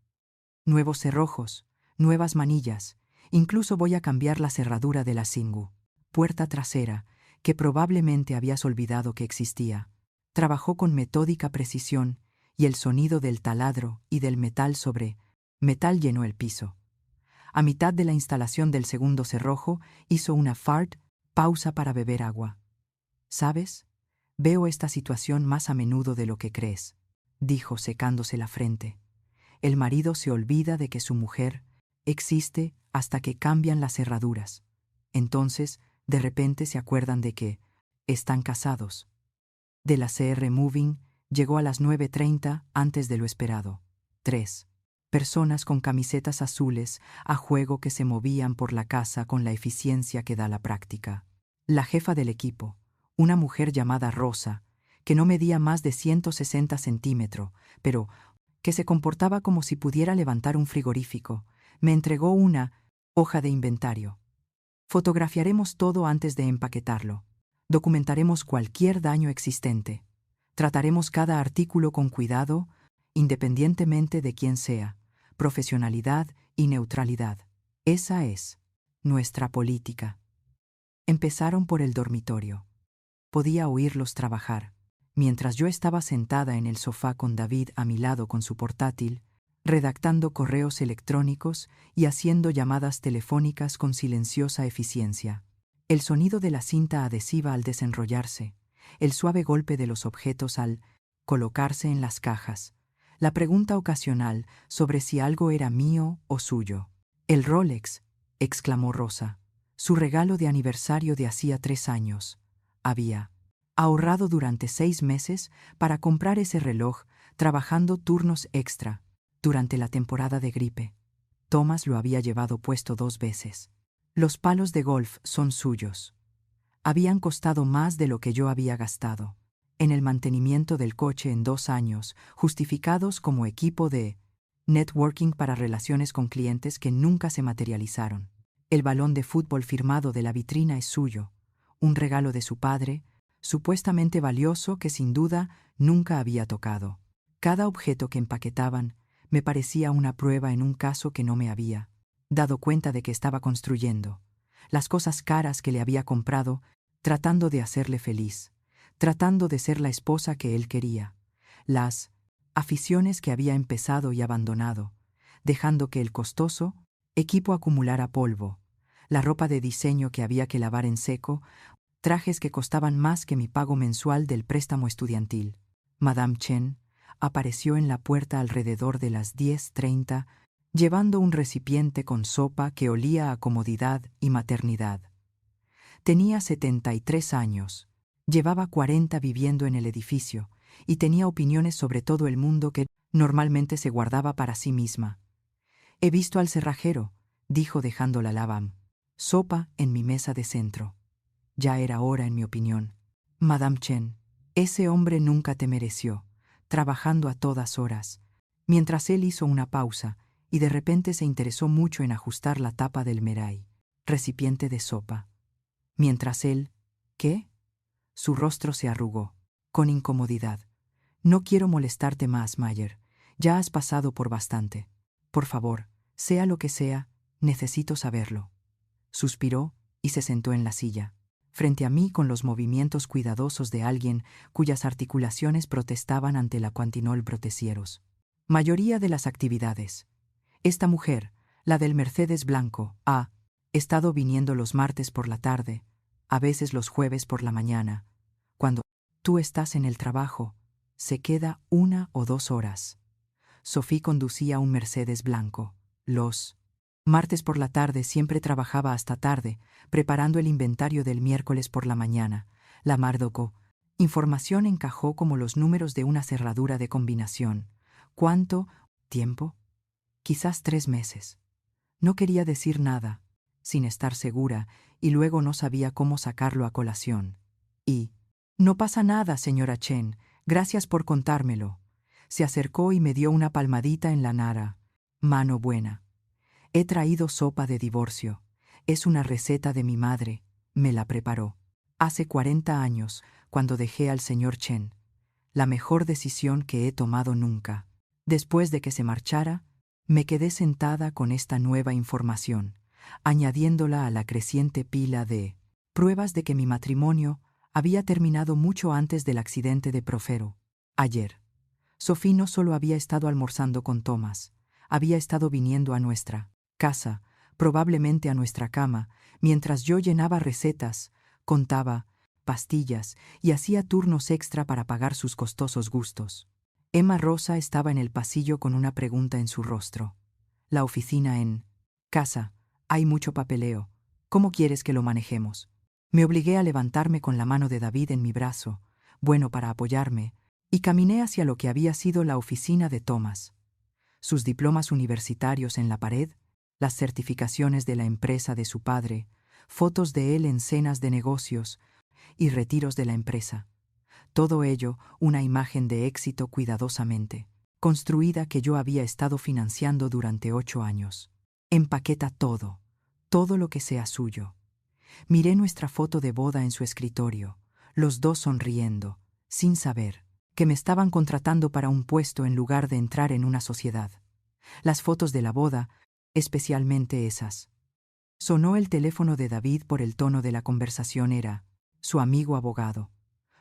Nuevos cerrojos, nuevas manillas, incluso voy a cambiar la cerradura de la Singu, puerta trasera, que probablemente habías olvidado que existía. Trabajó con metódica precisión y el sonido del taladro y del metal sobre metal llenó el piso. A mitad de la instalación del segundo cerrojo hizo una pausa para beber agua. ¿Sabes? Veo esta situación más a menudo de lo que crees, dijo secándose la frente. El marido se olvida de que su mujer existe hasta que cambian las cerraduras. Entonces, de repente se acuerdan de que están casados. De la CR Moving llegó a las 9:30 antes de lo esperado. 3 personas con camisetas azules a juego que se movían por la casa con la eficiencia que da la práctica. La jefa del equipo, una mujer llamada Rosa, que no medía más de 160 centímetros, pero que se comportaba como si pudiera levantar un frigorífico, me entregó una hoja de inventario. Fotografiaremos todo antes de empaquetarlo. Documentaremos cualquier daño existente. Trataremos cada artículo con cuidado, independientemente de quién sea. Profesionalidad y neutralidad. Esa es nuestra política. Empezaron por el dormitorio. podía oírlos trabajar. Mientras yo estaba sentada en el sofá con David a mi lado con su portátil, redactando correos electrónicos y haciendo llamadas telefónicas con silenciosa eficiencia. El sonido de la cinta adhesiva al desenrollarse, el suave golpe de los objetos al colocarse en las cajas, la pregunta ocasional sobre si algo era mío o suyo. «El Rolex», exclamó Rosa, su regalo de aniversario de hacía 3 años. Había ahorrado durante 6 meses para comprar ese reloj, trabajando turnos extra durante la temporada de gripe. Thomas lo había llevado puesto 2 veces. Los palos de golf son suyos. Habían costado más de lo que yo había gastado en el mantenimiento del coche en 2 años, justificados como equipo de networking para relaciones con clientes que nunca se materializaron. El balón de fútbol firmado de la vitrina es suyo, un regalo de su padre, supuestamente valioso que sin duda nunca había tocado. Cada objeto que empaquetaban me parecía una prueba en un caso que no me había dado cuenta de que estaba construyendo. Las cosas caras que le había comprado, tratando de hacerle feliz, tratando de ser la esposa que él quería. Las aficiones que había empezado y abandonado, dejando que el costoso equipo acumulara polvo, la ropa de diseño que había que lavar en seco, trajes que costaban más que mi pago mensual del préstamo estudiantil. Madame Chen apareció en la puerta alrededor de las 10:30, llevando un recipiente con sopa que olía a comodidad y maternidad. Tenía 73 años, llevaba 40 viviendo en el edificio, y tenía opiniones sobre todo el mundo que normalmente se guardaba para sí misma. «He visto al cerrajero», dijo dejando la sopa en mi mesa de centro. Ya era hora, en mi opinión. «Madame Chen, ese hombre nunca te mereció, trabajando a todas horas». Mientras él hizo una pausa, y de repente se interesó mucho en ajustar la tapa del meray, recipiente de sopa. Mientras él, ¿qué? Su rostro se arrugó, con incomodidad. «No quiero molestarte más, Mayer. Ya has pasado por bastante. Por favor, sea lo que sea, necesito saberlo». Suspiró y se sentó en la silla, frente a mí con los movimientos cuidadosos de alguien cuyas articulaciones protestaban ante la Quantinol Brotesieros. Mayoría de las actividades. Esta mujer, la del Mercedes blanco, ha estado viniendo los martes por la tarde, a veces los jueves por la mañana. Cuando tú estás en el trabajo, se queda 1 o 2 horas. Sophie conducía un Mercedes blanco. Los martes por la tarde siempre trabajaba hasta tarde, preparando el inventario del miércoles por la mañana. La Mardoco. Información encajó como los números de una cerradura de combinación. ¿Cuánto tiempo? Quizás 3 meses. No quería decir nada, sin estar segura, y luego no sabía cómo sacarlo a colación. Y «No pasa nada, señora Chen, gracias por contármelo». Se acercó y me dio una palmadita en la nara. «Mano buena. He traído sopa de divorcio. Es una receta de mi madre. Me la preparó hace 40 años, cuando dejé al señor Chen. La mejor decisión que he tomado nunca». Después de que se marchara, me quedé sentada con esta nueva información, añadiéndola a la creciente pila de pruebas de que mi matrimonio había terminado mucho antes del accidente de Profero. Ayer, Sophie no solo había estado almorzando con Thomas, había estado viniendo a nuestra casa, probablemente a nuestra cama, mientras yo llenaba recetas, contaba pastillas y hacía turnos extra para pagar sus costosos gustos. Emma Rosa estaba en el pasillo con una pregunta en su rostro. «La oficina en casa. Hay mucho papeleo. ¿Cómo quieres que lo manejemos?» Me obligué a levantarme con la mano de David en mi brazo, bueno para apoyarme, y caminé hacia lo que había sido la oficina de Thomas. Sus diplomas universitarios en la pared, las certificaciones de la empresa de su padre, fotos de él en cenas de negocios y retiros de la empresa. Todo ello una imagen de éxito cuidadosamente construida que yo había estado financiando durante 8 años. Empaqueta todo, todo lo que sea suyo. Miré nuestra foto de boda en su escritorio, los dos sonriendo, sin saber que me estaban contratando para un puesto en lugar de entrar en una sociedad. Las fotos de la boda, especialmente esas. Sonó el teléfono de David por el tono de la conversación era su amigo abogado.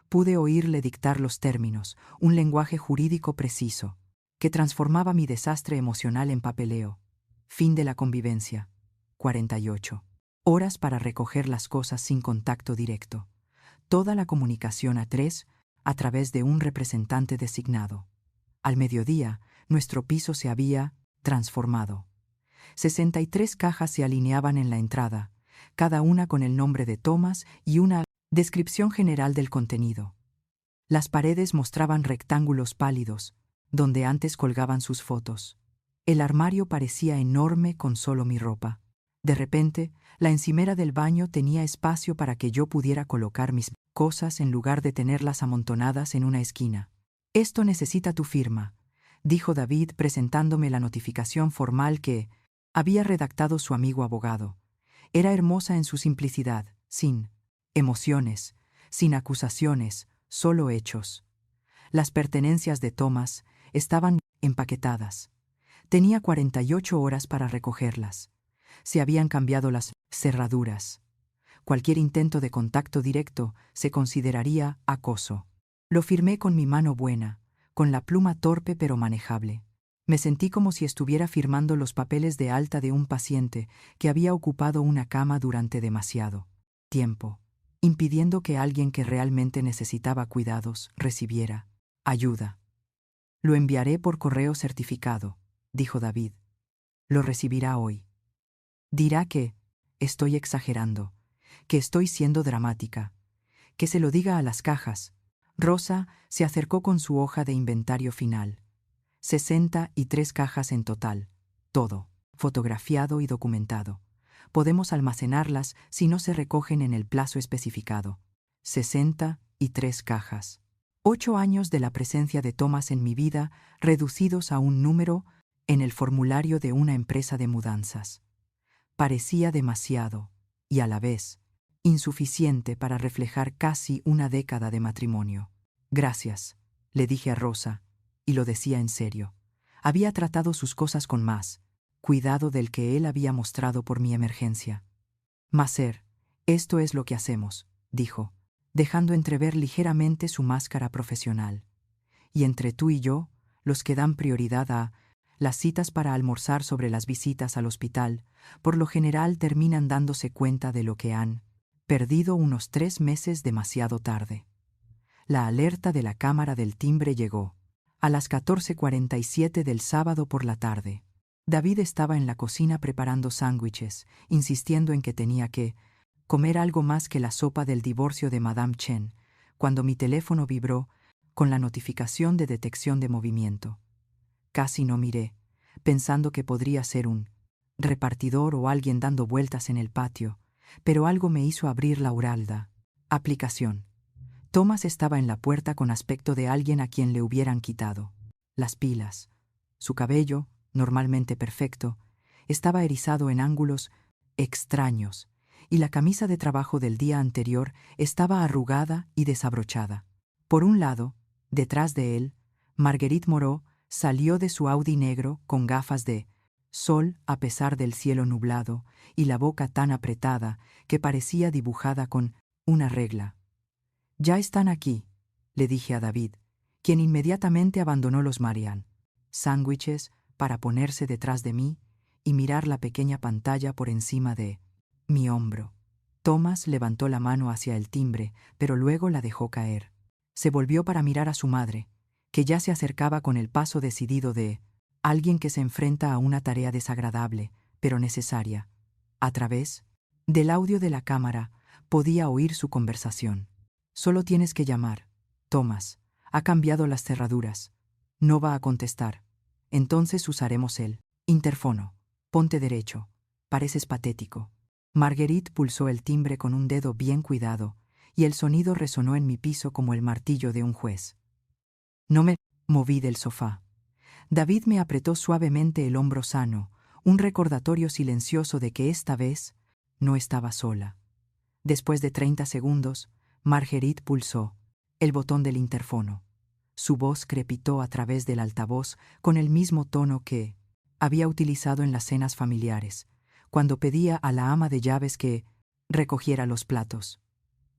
pude oírle dictar los términos, un lenguaje jurídico preciso, que transformaba mi desastre emocional en papeleo. Fin de la convivencia. 48 horas para recoger las cosas sin contacto directo. Toda la comunicación a tres, a través de un representante designado. Al mediodía, nuestro piso se había transformado. 63 cajas se alineaban en la entrada, cada una con el nombre de Thomas y una descripción general del contenido. Las paredes mostraban rectángulos pálidos, donde antes colgaban sus fotos. El armario parecía enorme con solo mi ropa. De repente, la encimera del baño tenía espacio para que yo pudiera colocar mis cosas en lugar de tenerlas amontonadas en una esquina. «Esto necesita tu firma», dijo David presentándome la notificación formal que había redactado su amigo abogado. Era hermosa en su simplicidad, sin emociones, sin acusaciones, solo hechos. Las pertenencias de Thomas estaban empaquetadas. Tenía 48 horas para recogerlas. Se habían cambiado las cerraduras. Cualquier intento de contacto directo se consideraría acoso. Lo firmé con mi mano buena, con la pluma torpe pero manejable. Me sentí como si estuviera firmando los papeles de alta de un paciente que había ocupado una cama durante demasiado tiempo, impidiendo que alguien que realmente necesitaba cuidados recibiera ayuda. «Lo enviaré por correo certificado», dijo David. «Lo recibirá hoy. Dirá que estoy exagerando, que estoy siendo dramática, que se lo diga a las cajas». Rosa se acercó con su hoja de inventario final. 63 cajas en total, todo fotografiado y documentado. Podemos almacenarlas si no se recogen en el plazo especificado. 63 cajas. 8 años de la presencia de Thomas en mi vida, reducidos a un número en el formulario de una empresa de mudanzas. Parecía demasiado, y a la vez, insuficiente para reflejar casi una década de matrimonio. «Gracias», le dije a Rosa, y lo decía en serio. Había tratado sus cosas con más cuidado del que él había mostrado por mi emergencia. «Maser, esto es lo que hacemos», dijo, dejando entrever ligeramente su máscara profesional. «Y entre tú y yo, los que dan prioridad a las citas para almorzar sobre las visitas al hospital, por lo general terminan dándose cuenta de lo que han perdido unos 3 meses demasiado tarde». La alerta de la cámara del timbre llegó. A las 14:47 del sábado por la tarde. David estaba en la cocina preparando sándwiches, insistiendo en que tenía que comer algo más que la sopa del divorcio de Madame Chen, cuando mi teléfono vibró con la notificación de detección de movimiento. Casi no miré, pensando que podría ser un repartidor o alguien dando vueltas en el patio, pero algo me hizo abrir la Uralda. Aplicación. Thomas estaba en la puerta con aspecto de alguien a quien le hubieran quitado las pilas. Su cabello, normalmente perfecto, estaba erizado en ángulos extraños, y la camisa de trabajo del día anterior estaba arrugada y desabrochada. Por un lado, detrás de él, Marguerite Moreau salió de su Audi negro con gafas de sol a pesar del cielo nublado y la boca tan apretada que parecía dibujada con una regla. «Ya están aquí», le dije a David, quien inmediatamente abandonó los Marianne sándwiches para ponerse detrás de mí y mirar la pequeña pantalla por encima de mi hombro. Thomas levantó la mano hacia el timbre, pero luego la dejó caer. Se volvió para mirar a su madre, que ya se acercaba con el paso decidido de alguien que se enfrenta a una tarea desagradable, pero necesaria. A través del audio de la cámara podía oír su conversación. «Solo tienes que llamar. Thomas, ha cambiado las cerraduras. No va a contestar. Entonces usaremos el interfono. Ponte derecho. Pareces patético». Marguerite pulsó el timbre con un dedo bien cuidado, y el sonido resonó en mi piso como el martillo de un juez. No me moví del sofá. David me apretó suavemente el hombro sano, un recordatorio silencioso de que esta vez no estaba sola. Después de 30 segundos, Marguerite pulsó el botón del interfono. Su voz crepitó a través del altavoz con el mismo tono que había utilizado en las cenas familiares, cuando pedía a la ama de llaves que recogiera los platos.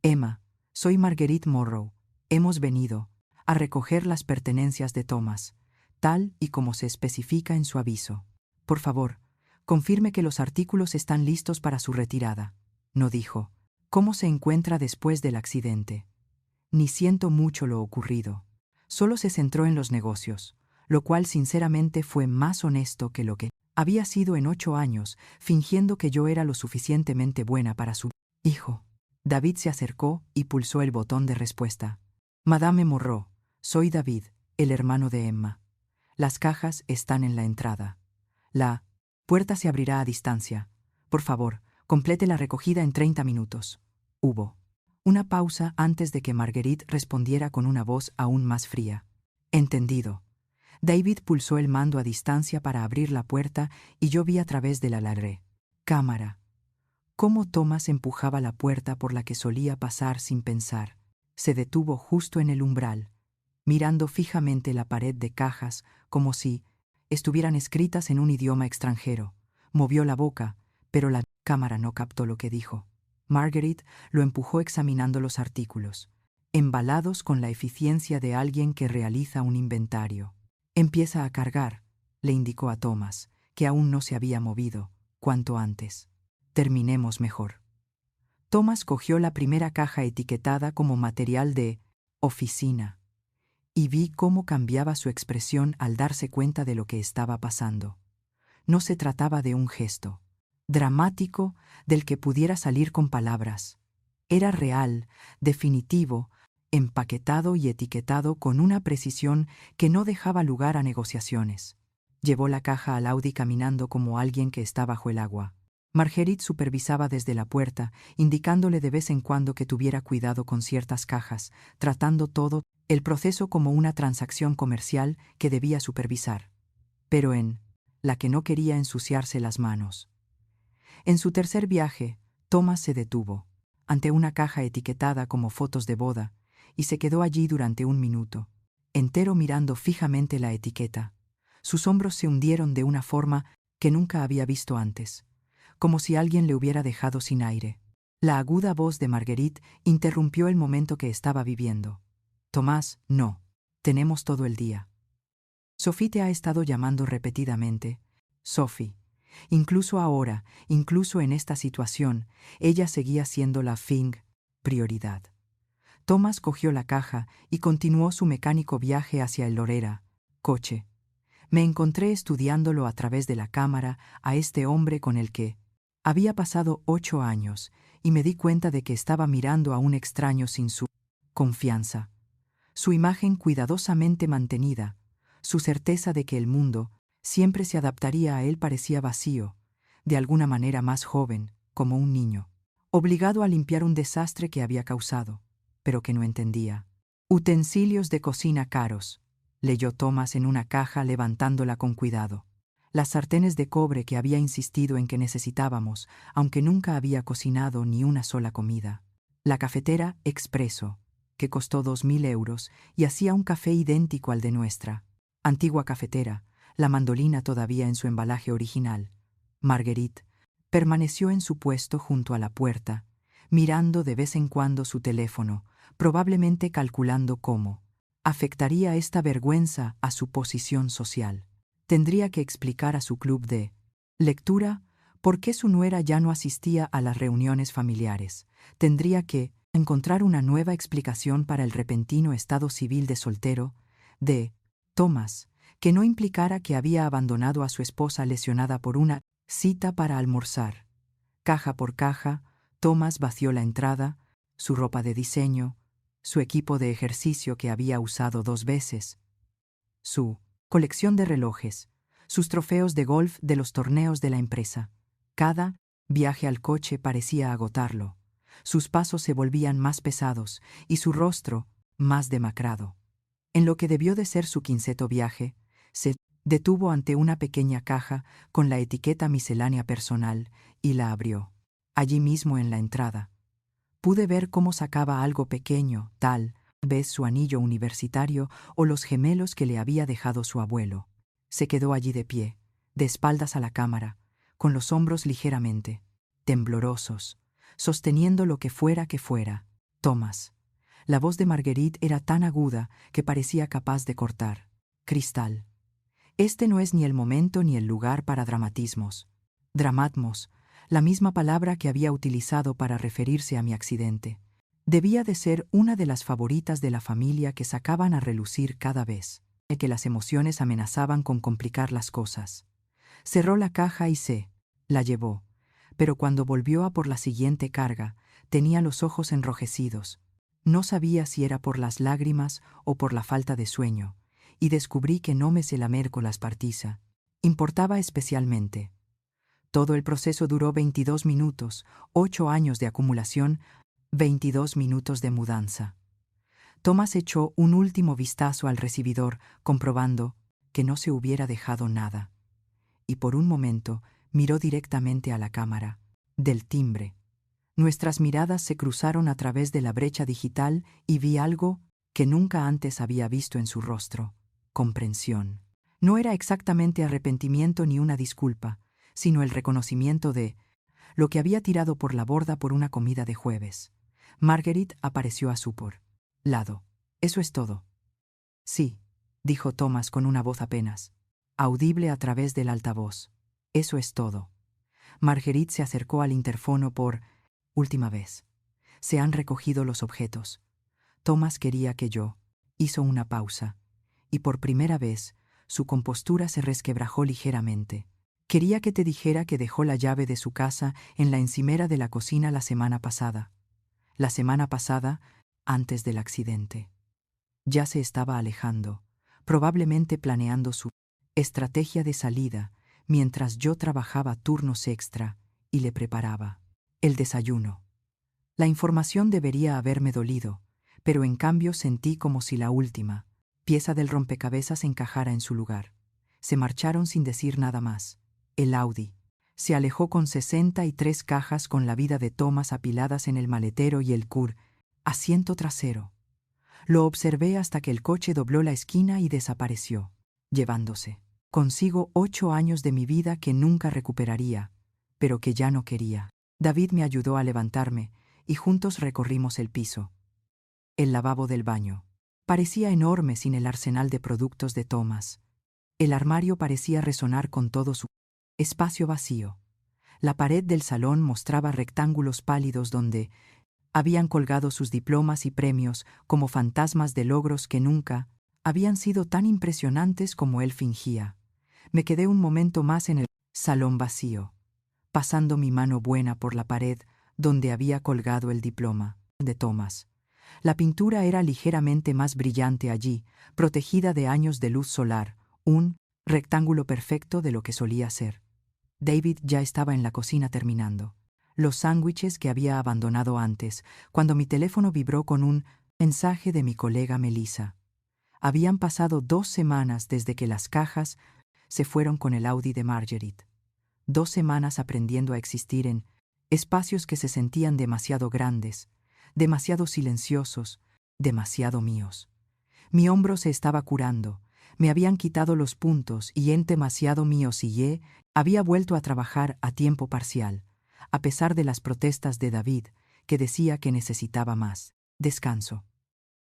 «Emma, soy Marguerite Moreau. Hemos venido a recoger las pertenencias de Thomas, tal y como se especifica en su aviso. Por favor, confirme que los artículos están listos para su retirada. No dijo cómo se encuentra después del accidente. Ni siento mucho lo ocurrido. Solo se centró en los negocios, lo cual sinceramente fue más honesto que lo que había sido en 8 años, fingiendo que yo era lo suficientemente buena para su hijo. David se acercó y pulsó el botón de respuesta. Madame Morrow, soy David, el hermano de Emma. Las cajas están en la entrada. La puerta se abrirá a distancia. Por favor, complete la recogida en 30 minutos. Hubo una pausa antes de que Marguerite respondiera con una voz aún más fría. Entendido. David pulsó el mando a distancia para abrir la puerta y yo vi a través de la cámara cómo Thomas empujaba la puerta por la que solía pasar sin pensar. Se detuvo justo en el umbral, mirando fijamente la pared de cajas como si estuvieran escritas en un idioma extranjero. Movió la boca, pero la cámara no captó lo que dijo. Marguerite lo empujó examinando los artículos, embalados con la eficiencia de alguien que realiza un inventario. Empieza a cargar, le indicó a Thomas, que aún no se había movido, cuanto antes. Terminemos mejor. Thomas cogió la primera caja etiquetada como material de oficina, y vi cómo cambiaba su expresión al darse cuenta de lo que estaba pasando. No se trataba de un gesto dramático del que pudiera salir con palabras. Era real, definitivo, empaquetado y etiquetado con una precisión que no dejaba lugar a negociaciones. Llevó la caja al Audi caminando como alguien que está bajo el agua. Marguerite supervisaba desde la puerta, indicándole de vez en cuando que tuviera cuidado con ciertas cajas, tratando todo el proceso como una transacción comercial que debía supervisar. Pero en la que no quería ensuciarse las manos. En su tercer viaje, Thomas se detuvo ante una caja etiquetada como fotos de boda y se quedó allí durante 1 minuto, entero mirando fijamente la etiqueta. Sus hombros se hundieron de una forma que nunca había visto antes, como si alguien le hubiera dejado sin aire. La aguda voz de Marguerite interrumpió el momento que estaba viviendo. Tomás, no. Tenemos todo el día. Sophie te ha estado llamando repetidamente. Sophie. Incluso ahora, incluso en esta situación, ella seguía siendo la prioridad. Thomas cogió la caja y continuó su mecánico viaje hacia el Lorera, coche. Me encontré estudiándolo a través de la cámara a este hombre con el que había pasado 8 años y me di cuenta de que estaba mirando a un extraño sin su confianza. Su imagen cuidadosamente mantenida, su certeza de que el mundo siempre se adaptaría a él parecía vacío, de alguna manera más joven, como un niño, obligado a limpiar un desastre que había causado, pero que no entendía. Utensilios de cocina caros, leyó Thomas en una caja levantándola con cuidado. Las sartenes de cobre que había insistido en que necesitábamos, aunque nunca había cocinado ni una sola comida. La cafetera Expreso, que costó 2.000 euros y hacía un café idéntico al de nuestra. Antigua cafetera, la mandolina todavía en su embalaje original. Marguerite permaneció en su puesto junto a la puerta, mirando de vez en cuando su teléfono, probablemente calculando cómo afectaría esta vergüenza a su posición social. Tendría que explicar a su club de lectura por qué su nuera ya no asistía a las reuniones familiares. Tendría que encontrar una nueva explicación para el repentino estado civil de soltero de Thomas, que no implicara que había abandonado a su esposa lesionada por una cita para almorzar. Caja por caja, Thomas vació la entrada, su ropa de diseño, su equipo de ejercicio que había usado 2 veces, su colección de relojes, sus trofeos de golf de los torneos de la empresa. Cada viaje al coche parecía agotarlo. Sus pasos se volvían más pesados y su rostro más demacrado. En lo que debió de ser su 15º viaje, se detuvo ante una pequeña caja con la etiqueta miscelánea personal y la abrió. Allí mismo en la entrada pude ver cómo sacaba algo pequeño, tal vez su anillo universitario o los gemelos que le había dejado su abuelo. Se quedó allí de pie, de espaldas a la cámara, con los hombros ligeramente temblorosos, sosteniendo lo que fuera. Thomas, La voz de Marguerite era tan aguda que parecía capaz de cortar cristal. Este no es ni el momento ni el lugar para dramatismos. Dramatmos, la misma palabra que había utilizado para referirse a mi accidente. Debía de ser una de las favoritas de la familia que sacaban a relucir cada vez que las emociones amenazaban con complicar las cosas. Cerró la caja y la llevó, pero cuando volvió a por la siguiente carga, tenía los ojos enrojecidos. No sabía si era por las lágrimas o por la falta de sueño, y descubrí que no me se la mércolas partiza. Importaba especialmente. Todo el proceso duró 22 minutos, 8 años de acumulación, 22 minutos de mudanza. Thomas echó un último vistazo al recibidor, comprobando que no se hubiera dejado nada. Y por un momento miró directamente a la cámara del timbre. Nuestras miradas se cruzaron a través de la brecha digital y vi algo que nunca antes había visto en su rostro: comprensión. No era exactamente arrepentimiento ni una disculpa, sino el reconocimiento de lo que había tirado por la borda por una comida de jueves. Marguerite apareció a su lado. «¿Eso es todo?» «Sí», dijo Thomas con una voz apenas audible a través del altavoz. «Eso es todo». Marguerite se acercó al interfono por última vez. «Se han recogido los objetos». Thomas quería que yo. Hizo una pausa, y por primera vez su compostura se resquebrajó ligeramente. «Quería que te dijera que dejó la llave de su casa en la encimera de la cocina la semana pasada. La semana pasada, antes del accidente. Ya se estaba alejando, probablemente planeando su estrategia de salida, mientras yo trabajaba turnos extra y le preparaba el desayuno. La información debería haberme dolido, pero en cambio sentí como si la última pieza del rompecabezas encajara en su lugar. Se marcharon sin decir nada más. El Audi se alejó con 63 cajas con la vida de Thomas apiladas en el maletero y el asiento trasero. Lo observé hasta que el coche dobló la esquina y desapareció, llevándose consigo 8 años de mi vida que nunca recuperaría, pero que ya no quería. David me ayudó a levantarme y juntos recorrimos el piso. El lavabo del baño parecía enorme sin el arsenal de productos de Thomas. El armario parecía resonar con todo su espacio vacío. La pared del salón mostraba rectángulos pálidos donde habían colgado sus diplomas y premios como fantasmas de logros que nunca habían sido tan impresionantes como él fingía. Me quedé un momento más en el salón vacío, pasando mi mano buena por la pared donde había colgado el diploma de Thomas. La pintura era ligeramente más brillante allí, protegida de años de luz solar, un rectángulo perfecto de lo que solía ser. David ya estaba en la cocina terminando los sándwiches que había abandonado antes, cuando mi teléfono vibró con un mensaje de mi colega Melissa. Habían pasado 2 semanas desde que las cajas se fueron con el Audi de Marguerite. 2 semanas aprendiendo a existir en espacios que se sentían demasiado grandes, demasiado silenciosos, demasiado míos. Mi hombro se estaba curando, me habían quitado los puntos y en demasiado míos y había vuelto a trabajar a tiempo parcial, a pesar de las protestas de David, que decía que necesitaba más descanso.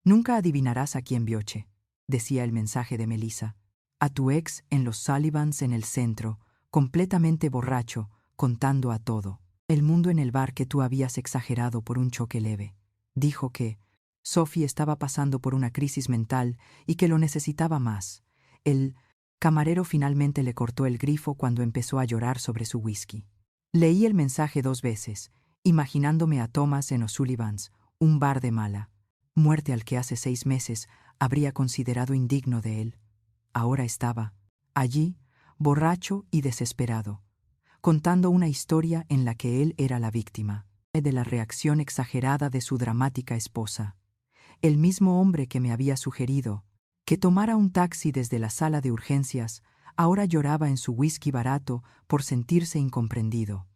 «Nunca adivinarás a quién vioche», decía el mensaje de Melissa. «A tu ex en los Sullivans en el centro, completamente borracho, contando a todo el mundo en el bar que tú habías exagerado por un choque leve. Dijo que Sophie estaba pasando por una crisis mental y que lo necesitaba más. El camarero finalmente le cortó el grifo cuando empezó a llorar sobre su whisky». Leí el mensaje 2 veces, imaginándome a Thomas en O'Sullivan's, un bar de mala muerte al que hace 6 meses habría considerado indigno de él. Ahora estaba allí, borracho y desesperado, contando una historia en la que él era la víctima de la reacción exagerada de su dramática esposa. El mismo hombre que me había sugerido que tomara un taxi desde la sala de urgencias ahora lloraba en su whisky barato por sentirse incomprendido.